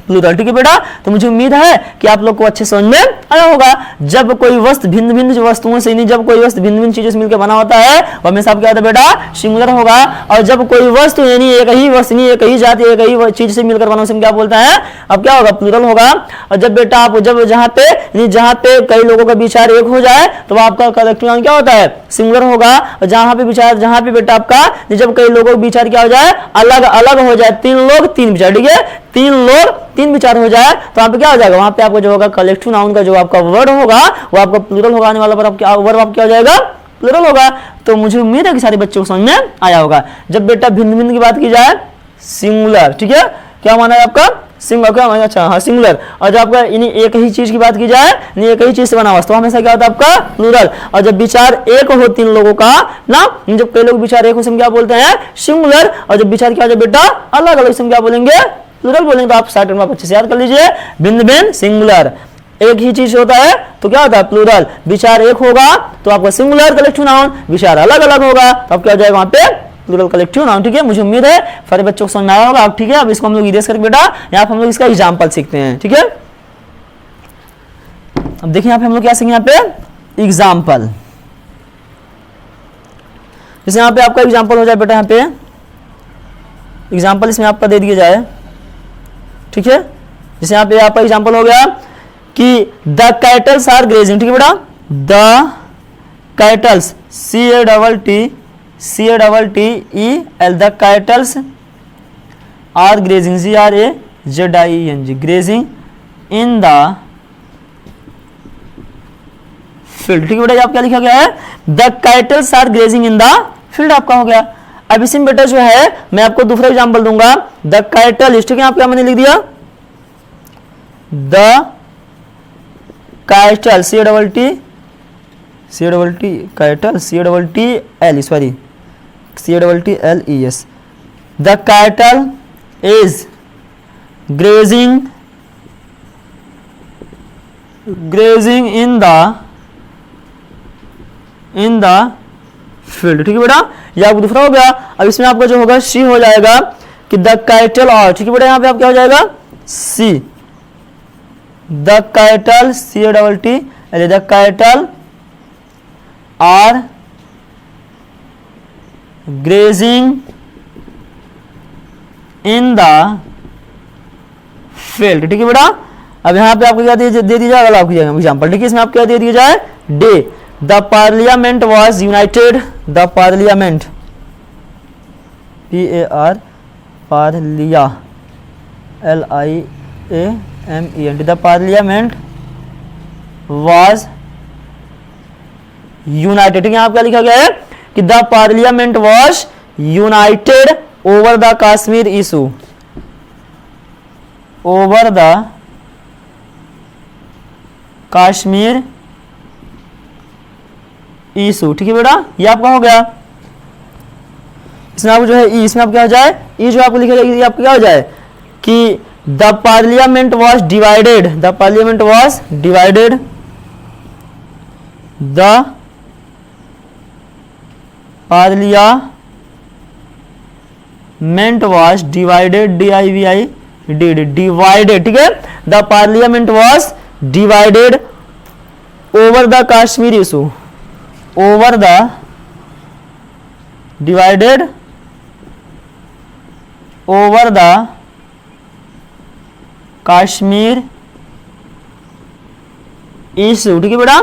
प्लूरल, ठीक है बेटा। तो मुझे उम्मीद है कि आप लोग को अच्छे समझ में आया होगा। जब कोई वस्तु भिन्न भिन्न वस्तुओं से, नहीं जब कोई वस्तु भिन्न भिन्न चीजों से मिलकर बना होता है वो हमेशा क्या होता है बेटा, सिंगुलर होगा। और जब कोई वस्तु यानी एक ही वस्तु, नहीं एक ही जाति, एक ही चीज से मिलकर बना, उसे क्या बोलता है, अब क्या होगा, प्लूरल होगा। और जब बेटा आप जब जहाँ पे कई लोगों का विचार एक हो जाए तो आपका कलेक्टिव नाउन क्या होता है, सिंगुलर होगा। और जहाँ पे बेटा आपका जब कई लोगों का विचार क्या हो जाए, अलग अलग हो जाए, 3 लोग 3 विचार, ठीक है, 3 लोग 3 विचार हो जाए, तो वहां पे क्या हो जाएगा, वहां पे आपको जो होगा कलेक्टिव नाउन का जो आपका वर्ड होगा वो आपका प्लूरल होगा। आने वाला वर्ब क्या हो जाएगा, प्लूरल होगा। तो मुझे उम्मीद है कि सारे बच्चों को समझ में आया होगा। जब बेटा भिन्न भिन्न की बात की जाए, सिंगुलर, ठीक है, क्या माना है आपका, सिंगुलर, क्या माना, अच्छा हाँ सिंगुलर। और जब आपका एक ही चीज की बात की जाए, एक ही चीज से बना हुआ तो हमेशा क्या होता है आपका, प्लूरल। और जब विचार एक हो 3 लोगों का ना, जब कई लोग विचार एक हो क्या बोलते हैं, सिंगुलर। और जब विचार क्या हो जाए बेटा अलग अलग, क्या बोलेंगे, प्लूरल बोलेंगे। तो आप शॉर्ट में अच्छे से याद कर लीजिए, भिन्न भिन्न सिंगुलर, एक ही चीज होता है तो क्या होता है, प्लूरल। विचार एक होगा तो आपका सिंगुलर कलेक्टिव नाउन, विचार अलग अलग होगा तो आप क्या हो जाएगा वहां पे प्लूरल कलेक्टिव नाउन, ठीक है। मुझे उम्मीद है सारे बच्चों को समझ में आया होगा आप, ठीक है। अब इसको हम लोग इरेज करके बेटा यहाँ पे हम लोग इसका एग्जाम्पल सीखते हैं, ठीक है। अब देखिए यहाँ पे हम लोग क्या सीखेंगे, यहाँ पे एग्जाम्पल। जैसे यहाँ पे आपका एग्जाम्पल हो जाए बेटा, यहाँ पे एग्जाम्पल इसमें आपका दे दिया जाए, ठीक है। जैसे यहाँ पे आपका एग्जाम्पल हो गया कि द कैटल्स आर ग्रेजिंग, ठीक है बेटा, the cattles, CATTEL, the cattles are grazing, GRAZING, grazing in the field, ठीक है बेटा। ये आप क्या लिखा गया है, the cattles are grazing in the field आपका हो गया। अब इसमें बेटा जो है मैं आपको दूसरा एग्जाम्पल दूंगा, द कैटल, ठीक है, आप क्या मैंने लिख दिया, the cattle, CATTELES, the cattle is grazing in the field, ठीक है बेटा। ये आपको दूसरा हो गया। अब इसमें आपका जो होगा सी हो जाएगा कि द कैटल आर, ठीक है बेटा, यहाँ पे आप क्या हो जाएगा, see, the cattle, CATTEL, the cattle are grazing in the field, ठीक है बेटा। अब यहाँ पे आपको क्या दे दिया जाएगा, आपको एग्जाम्पल, ठीक है। इसमें आप क्या दे दिया जाए, day, the parliament was United, the parliament, PAR, पार्लिया, PARLIAMENT, the parliament was United. ठीक है, यहाँ क्या लिखा गया है कि the parliament was United over the Kashmir issue, over the Kashmir issue. ठीक है बेटा, ये आपका हो गया। इसमें आपको जो है इसमें आप क्या हो जाए, ये जो आपको लिखा जाएगा ये आपको क्या हो जाए कि the parliament was divided, the parliament was divided, the parliament was divided, divided. ठीक है, the parliament was divided over the Kashmir issue, over the divided over the Kashmir issue. ठीक है बेटा,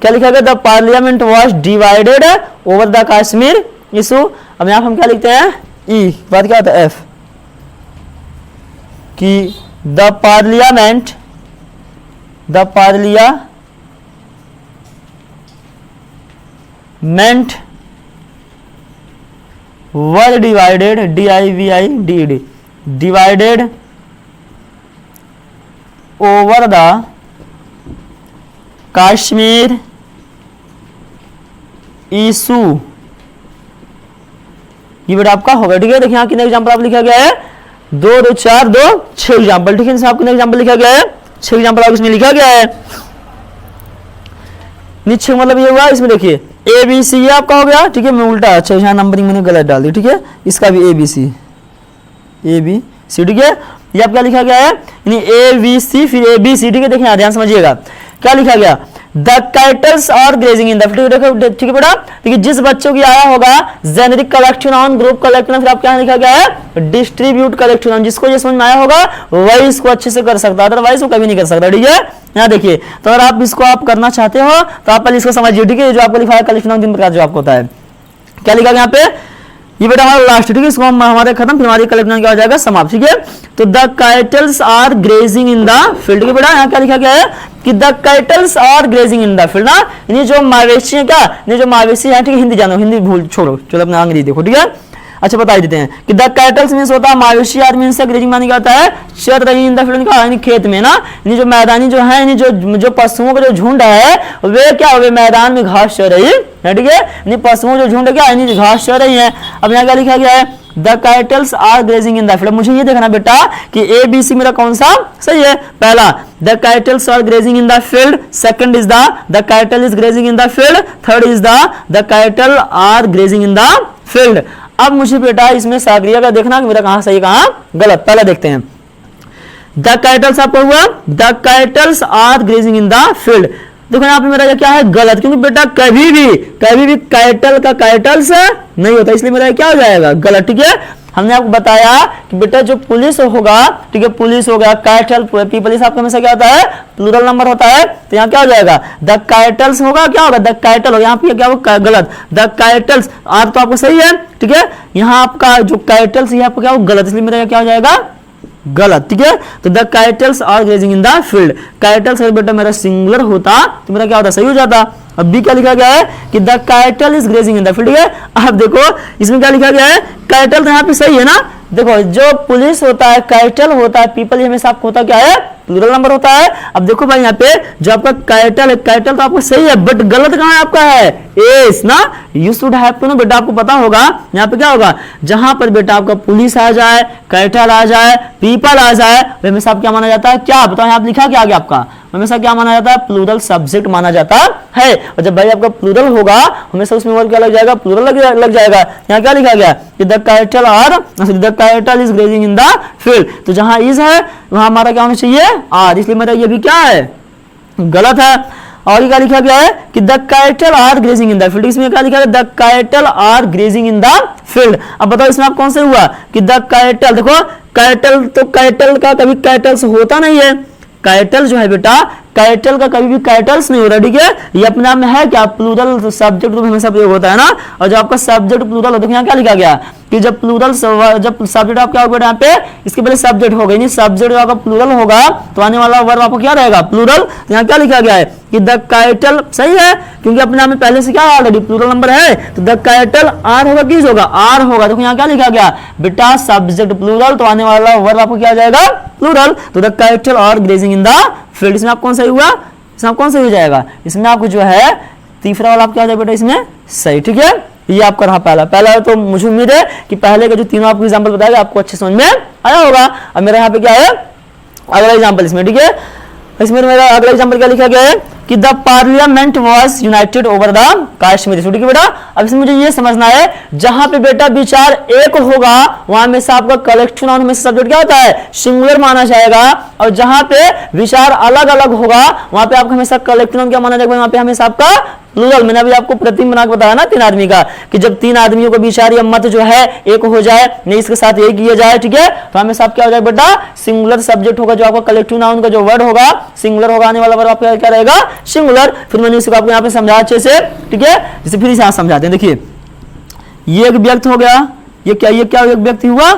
क्या लिखा गया, the parliament was divided over the Kashmir issue. अब यहां हम क्या लिखते हैं, ई बाद क्या होता है एफ, कि the parliament was divided, divided, divided over the Kashmir issue। ये बेटा आपका होगा। ठीक है, देखिए यहाँ कितने एग्जाम्पल आप लिखा गया है, 2 2 4 2 6 एग्जाम्पल। ठीक है, इसमें आपको कितने एग्जाम्पल लिखा गया है, 6 एग्जाम्पल आप इसमें लिखा गया है। नीचे मतलब ये हुआ, इसमें देखिए ABC ये आपका हो गया। ठीक है, मैं उल्टा, अच्छा यहाँ नंबरिंग मैंने गलत डाल दी। ठीक है, इसका भी ABC, ठीक है, ये आपका लिखा गया है यानी ABC फिर ABC। ठीक है, देखिए यहाँ ध्यान समझिएगा क्या लिखा गया, the cattles are grazing in the field. ठीक है बेटा, देखिए जिस बच्चों की आया होगा generic collection on, group collection, फिर आप क्या लिखा गया है डिस्ट्रीब्यूट कलेक्शन ऑन। जिसको ये समझ में आया होगा वही इसको अच्छे से कर सकता है, अदरवाइज वो कभी नहीं कर सकता। ठीक है, यहाँ देखिए, तो अगर आप इसको आप करना चाहते हो तो आप पहले इसको समझिए। ठीक है, जो आपको लिखा है कलेक्शन ऑन 3 प्रकार जो आपको होता है, क्या लिखा गया यहाँ पे, ये बेटा हमारा लास्ट। ठीक है, इसको हम हमारे खत्म, फिर हमारी कलेक्शन क्या हो जाएगा समाप्त। ठीक है, तो the cattles are grazing in the field. ठीक है बेटा, यहाँ क्या लिखा गया है कि the cattles are grazing in the field ना, यानी जो मवेशी है, क्या ये जो मवेशी है। ठीक है, हिंदी जानो, हिंदी भूल छोड़ो, चलो अपना अंग्रेजी देखो। ठीक है, अच्छा बता देते हैं कि द कैटल्स मींस होता है मवेशी, आदमी से ग्रेजिंग मानी क्या होता है, चर रही इन द फील्ड का, यानी खेत में ना, यानी जो मैदानी जो है, यानी जो पशुओं का जो झुंड है वे क्या, वे मैदान में घास चर रही है। ठीक है, यानी पशुओं जो झुंड क्या यानी घास चर रही है। अब यहाँ क्या लिखा गया है, the cattles are grazing in the field. मुझे ये देखना बेटा कि ABC मेरा कौन सा सही है। पहला the cattles are grazing in the field, second is the cattle is grazing in the field, third is the cattle are grazing in the field. अब मुझे बेटा इसमें सागरिया का देखना कि मेरा कहां सही कहां गलत, पहले देखते हैं। द कैटल्स आपका हुआ, the cattles are grazing in the field. देखो यहाँ पे मेरा क्या है गलत, क्योंकि बेटा कभी भी कैटल का कैटल्स नहीं होता, इसलिए मेरा क्या हो जाएगा गलत। ठीक है, हमने आपको बताया कि बेटा जो पुलिस होगा, ठीक है, पुलिस हो गया, कैटल पीपल आपका हमेशा क्या होता है प्लूरल नंबर होता है, तो यहाँ क्या हो जाएगा द कैटल्स होगा, क्या होगा द कैटल होगा। यहाँ पे क्या होगा गलत, द कैटल्स आर तो आपको सही है। ठीक है, यहाँ आपका जो कैटल्स ये आपको क्या होगा गलत, इसलिए मेरा क्या हो जाएगा गलत। ठीक है, तो the cattles are grazing in the field. Cattles अगर बेटा मेरा सिंगुलर होता तो मेरा क्या होता सही हो जाता। अब बी क्या लिखा गया है कि the cattle is grazing in the field. ठीक है, अब देखो इसमें क्या लिखा गया है, कैटल तो यहाँ पे सही है ना। देखो जो पुलिस होता है, कैटल होता है, पीपल हमेशा आपको होता क्या है प्लूरल नंबर होता है। अब देखो भाई यहाँ पे जो आपका कैटल है, कैटल तो आपको सही है, बट गलत कहाँ है आपका है एस ना। You should have to know, बेटा आपको पता होगा यहाँ पे क्या होगा, जहां पर बेटा आपका पुलिस आ जाए, कैटल आ जाए, पीपल आ जाए, हमेशा आप क्या माना जाता है, क्या बताओ यहाँ पे लिखा क्या आगे आपका, हमेशा क्या माना जाता है प्लूरल सब्जेक्ट माना जाता है। और जब भाई आपका प्लूरल होगा हमेशा उसमें वर्ब क्या लग जाएगा प्लूरल लग जाएगा। यहाँ क्या लिखा गया कि the cattle are, the cattle is grazing in the field, तो जहां इज है वहां हमारा क्या होना चाहिए आर, इसलिए मेरा ये भी क्या है गलत है। और ये क्या लिखा गया है कि the cattle are grazing in the field, इसमें क्या लिखा है the cattle are grazing in the field. अब बताओ इसमें आप कौन से हुआ कि द कैटल, देखो कैटल तो कैटल का कभी कैटल्स होता नहीं है, कैटल जो है बेटा कैटल का कभी भी कैटल्स नहीं हो रहा, ठीक है, ये अपने आप में है क्या, प्लूरल सब्जेक्ट रूप हमेशा प्रयोग होता है ना। और जब आपका सब्जेक्ट प्लूरल होता है, यहाँ क्या लिखा गया कि जब प्लूरल जब सब्जेक्ट आपका होगा यहाँ पे, इसके पहले सब्जेक्ट होगा, यानी सब्जेक्ट जब आपका प्लूरल होगा तो आने वाला वर्ब आपको क्या रहेगा, प्लूरल। तो यहाँ क्या लिखा गया है कि द कैटल, सही है, क्योंकि अपने आप में पहले से क्या ऑलरेडी प्लूरल नंबर है, तो द कैटल आर होगा, किस होगा, आर होगा। देखो यहाँ क्या लिखा गया बेटा, सब्जेक्ट प्लूरल, तो आने वाला वर्ब आपको क्या आ जाएगा, प्लूरल। तो the cattle are grazing in the field, इसमें आप कौन सही हुआ, इसमें आप कौन सही हो जाएगा, इसमें आपको जो है तीसरा वाला आप क्या हो जाएगा बेटा, इसमें सही, ठीक है। ये आपका रहा पहला तो मुझे उम्मीद है कि पहले के जो तीनों आपको एग्जांपल बताएगा आपको अच्छे समझ में आया होगा। अब मेरा यहाँ पे क्या है अगला एग्जांपल इसमें, ठीक है, इसमें मेरा अगला एग्जांपल क्या लिखा गया है कि the parliament was United over the Kashmir, ठीक है बेटा। अब इसमें मुझे ये समझना है, जहां पे बेटा विचार एक होगा वहां हमेशा आपका कलेक्टिव नाउन में सब्जेक्ट क्या होता है, सिंगुलर माना जाएगा, और जहां पे विचार अलग अलग होगा वहां पे आपको हमेशा कलेक्टिव नाउन क्या माना जाएगा, वहां पे हमेशा आपका प्लूरल। मैंने अभी आपको प्रतिम बना के बताया ना 3 आदमी का, कि जब 3 आदमियों को विचार या मत जो है एक हो जाए, नहीं इसके साथ एक किया जाए, ठीक है, तो हमेशा क्या हो जाएगा बेटा, सिंगुलर सब्जेक्ट होगा, जो आपका कलेक्टिव नाउन का जो वर्ड होगा सिंगुलर होगा, आने वाला वर्ड आपका क्या रहेगा, सिंगुलर। फिर मैंने इसको आपको यहाँ पे समझा अच्छे से, ठीक है, जैसे फिर इसे समझाते हैं। देखिए ये एक व्यक्त हो गया, ये क्या एक व्यक्ति हुआ,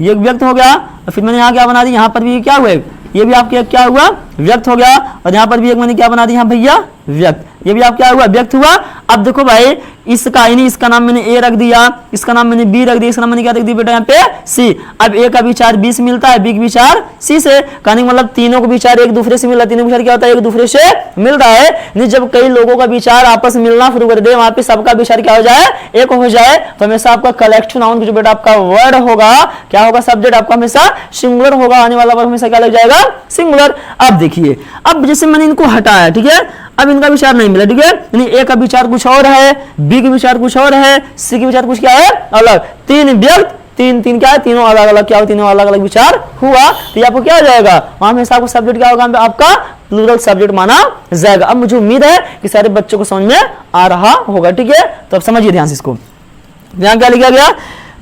ये एक व्यक्त हो गया, और फिर मैंने यहाँ क्या बना दी, यहाँ पर भी क्या हुआ, ये भी आपके क्या हुआ, व्यक्त हो गया, और यहाँ पर भी एक मैंने क्या बना दी यहाँ भैया, व्यक्त, ये भी आप क्या हुआ, व्यक्त हुआ। अब देखो भाई इसका यानी इसका नाम मैंने ए रख दिया, इसका नाम मैंने बी रख दिया, इसका नाम मैंने क्या रख दिया बेटा यहाँ पे सी। अब ए का विचार बी से मिलता है, बी का विचार सी से, कहने का मतलब तीनों को विचार एक दूसरे से मिलता है, तीनों विचार क्या होता है, एक दूसरे से मिल रहा है। नहीं जब कई लोगों का विचार आपस में मिलना शुरू कर दे, वहां पे सबका विचार क्या हो जाए, एक हो जाए, तो हमेशा आपका कलेक्टिव नाउन जो बेटा आपका वर्ड होगा क्या होगा, सब्जेक्ट आपका हमेशा सिंगुलर होगा, आने वाला वर्ड हमेशा क्या लग जाएगा, सिंगुलर। अब देखिए, अब जैसे मैंने इनको हटाया, ठीक है, अब इनका विचार नहीं मिला, ठीक है, यानी ए का विचार कुछ और है, बी का विचार कुछ और है, सी का विचार कुछ क्या है अलग, तीन व्यक्त तीन क्या है, तीनों अलग अलग क्या हो, तीनों अलग अलग विचार हुआ, तो ये आपको क्या हो जाएगा, वहां हमेशा आपको सब्जेक्ट क्या होगा, आपका प्लूरल सब्जेक्ट माना जाएगा। अब मुझे उम्मीद है कि सारे बच्चों को समझ में आ रहा होगा, ठीक है, तो अब समझिए ध्यान से इसको। यहाँ क्या लिखा गया,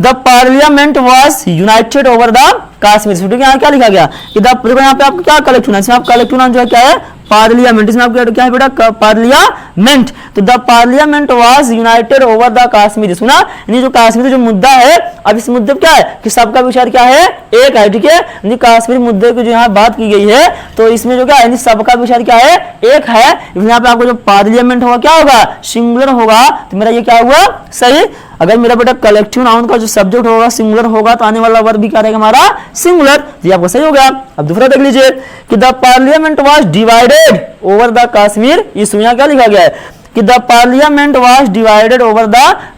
the parliament was United over the Kashmir, ठीक है, यहाँ क्या लिखा गया कि यहाँ पे आपको क्या कलेक्टिव नाउन, आप कलेक्टिव नाउन जो है क्या है, पार्लियामेंट, इसमें आपको क्या है बेटा, पार्लियामेंट। तो the parliament was United over the Kashmir, सुना, यानी जो कश्मीर जो मुद्दा है, अब इस मुद्दे क्या है कि सबका विचार क्या है, एक है, ठीक है, यानी कश्मीर मुद्दे की जो यहाँ बात की गई है, तो इसमें जो क्या है सबका विचार क्या है, एक है। यहाँ पे आपको जो पार्लियामेंट होगा क्या होगा, सिंगुलर होगा, तो मेरा ये क्या हुआ, सही। अगर मेरा बेटा कलेक्टिव नाउन का जो सब्जेक्ट होगा सिंगुलर होगा, तो आने वाला वर्ब भी क्या रहेगा हमारा, सिंगुलर, ये आपको सही हो गया। अब दूसरा देख लीजिए कि the parliament was divided over the Kashmir issue, यहाँ क्या लिखा गया है कि the parliament was divided over the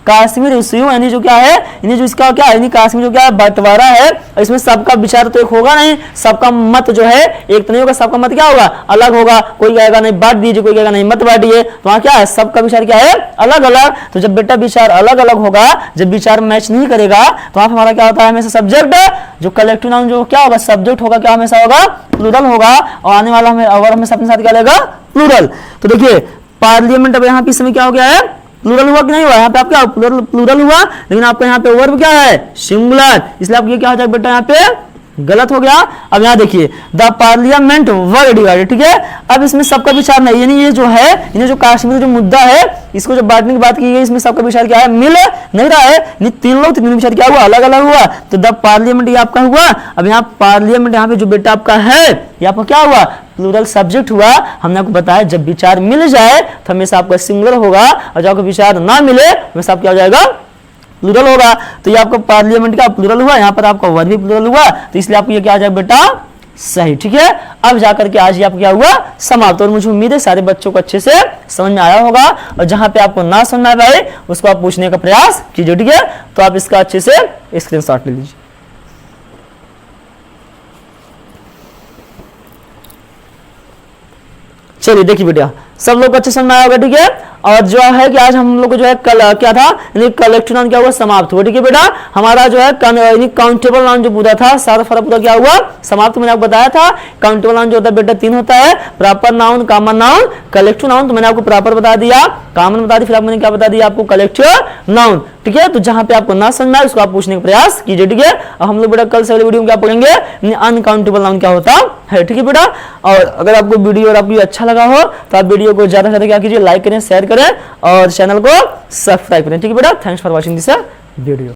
Kashmir issue, यानी जो क्या है, यानी जो इसका क्या है, यानी कश्मीर जो क्या है बंटवारा है, इसमें सबका विचार तो एक होगा नहीं, सबका मत जो है एक तो नहीं होगा, सबका मत क्या होगा, अलग होगा, कोई कहेगा नहीं बांट दीजिए, कोई कहेगा नहीं मत बांटिए, तो वहां क्या है सबका विचार क्या है, अलग अलग। तो जब बेटा विचार अलग अलग होगा, जब विचार मैच नहीं करेगा, तो वहां हमारा क्या होता है, हमेशा सब्जेक्ट जो कलेक्टिव नाउन जो क्या होगा, सब्जेक्ट होगा क्या हमेशा होगा, प्लूरल होगा, और आने वाला हमेशा अपने साथ क्या लेगा, प्लूरल। तो देखिए पार्लियामेंट अब यहाँ पे समय क्या हो गया है, प्लूरल हुआ कि नहीं हुआ, यहाँ पे आप क्या प्लूरल हुआ, लेकिन आपका यहाँ पे वर्ब क्या है, सिंगुलर, इसलिए आप ये क्या हो जाएगा बेटा यहाँ पे गलत हो गया। अब यहाँ देखिए द पार्लियामेंट वर डिवाइडेड, ठीक है, अब इसमें सबका विचार नहीं, यानी ये जो है, यानी जो कश्मीर जो मुद्दा है, इसको जो बांटने की बात की गई, इसमें सबका विचार क्या है, मिल नहीं रहा है, यानी तीन लोग तीन विचार क्या हुआ, अलग अलग हुआ, तो द पार्लियामेंट ये आपका हुआ। अब यहाँ पार्लियामेंट यहाँ पे जो बेटा आपका है, ये आपका क्या हुआ, प्लूरल सब्जेक्ट हुआ। हमने आपको बताया जब विचार मिल जाए तो हमेशा आपका सिंगुलर होगा, और जब आपको विचार ना मिले हमेशा आप क्या हो जाएगा, प्लूरल होगा। तो ये आपका पार्लियामेंट का प्लूरल हुआ, यहाँ पर आपका वर्ब भी प्लूरल हुआ, तो इसलिए आपको ये क्या आ जाएगा बेटा, सही, ठीक है। अब जाकर के आज ये आपको क्या हुआ, समाप्त। और मुझे उम्मीद है सारे बच्चों को अच्छे से समझ में आया होगा, और जहां पे आपको ना समझ में आ पाए उसको आप पूछने का प्रयास कीजिए, ठीक है। तो आप इसका अच्छे से स्क्रीनशॉट ले लीजिए। चलिए देखिए बेटा सब लोग अच्छे समझ में आया होगा, ठीक है। और जो है कि आज हम लोग को जो है कल क्या था, कलेक्टिव नाउन क्या हुआ, समाप्त हुआ, ठीक है बेटा। हमारा जो है काउंटेबल नाउन जो पूरा था, सारा फर्क पूरा क्या हुआ, समाप्त। मैंने आपको बताया था काउंटेबल नाउन जो होता है बेटा 3 होता है, proper noun, common noun, collective noun. तो मैंने आपको प्रॉपर बता दिया, कॉमन बता दी, फिर मैंने क्या बता दिया आपको, कलेक्टिव नाउन, ठीक है। तो जहां पे आपको ना समझना है उसको आप पूछने का प्रयास कीजिए, ठीक है। और हम लोग बेटा कल से वीडियो में क्या पढ़ेंगे, अनकाउंटेबल नाउन क्या होता है। ठीक है बेटा, और अगर आपको वीडियो और आपको अच्छा लगा हो तो आप वीडियो को ज़्यादा से ज़्यादा क्या कीजिए, लाइक करें, शेयर करें और चैनल को सब्सक्राइब करें। ठीक है बेटा, thanks for watching this video.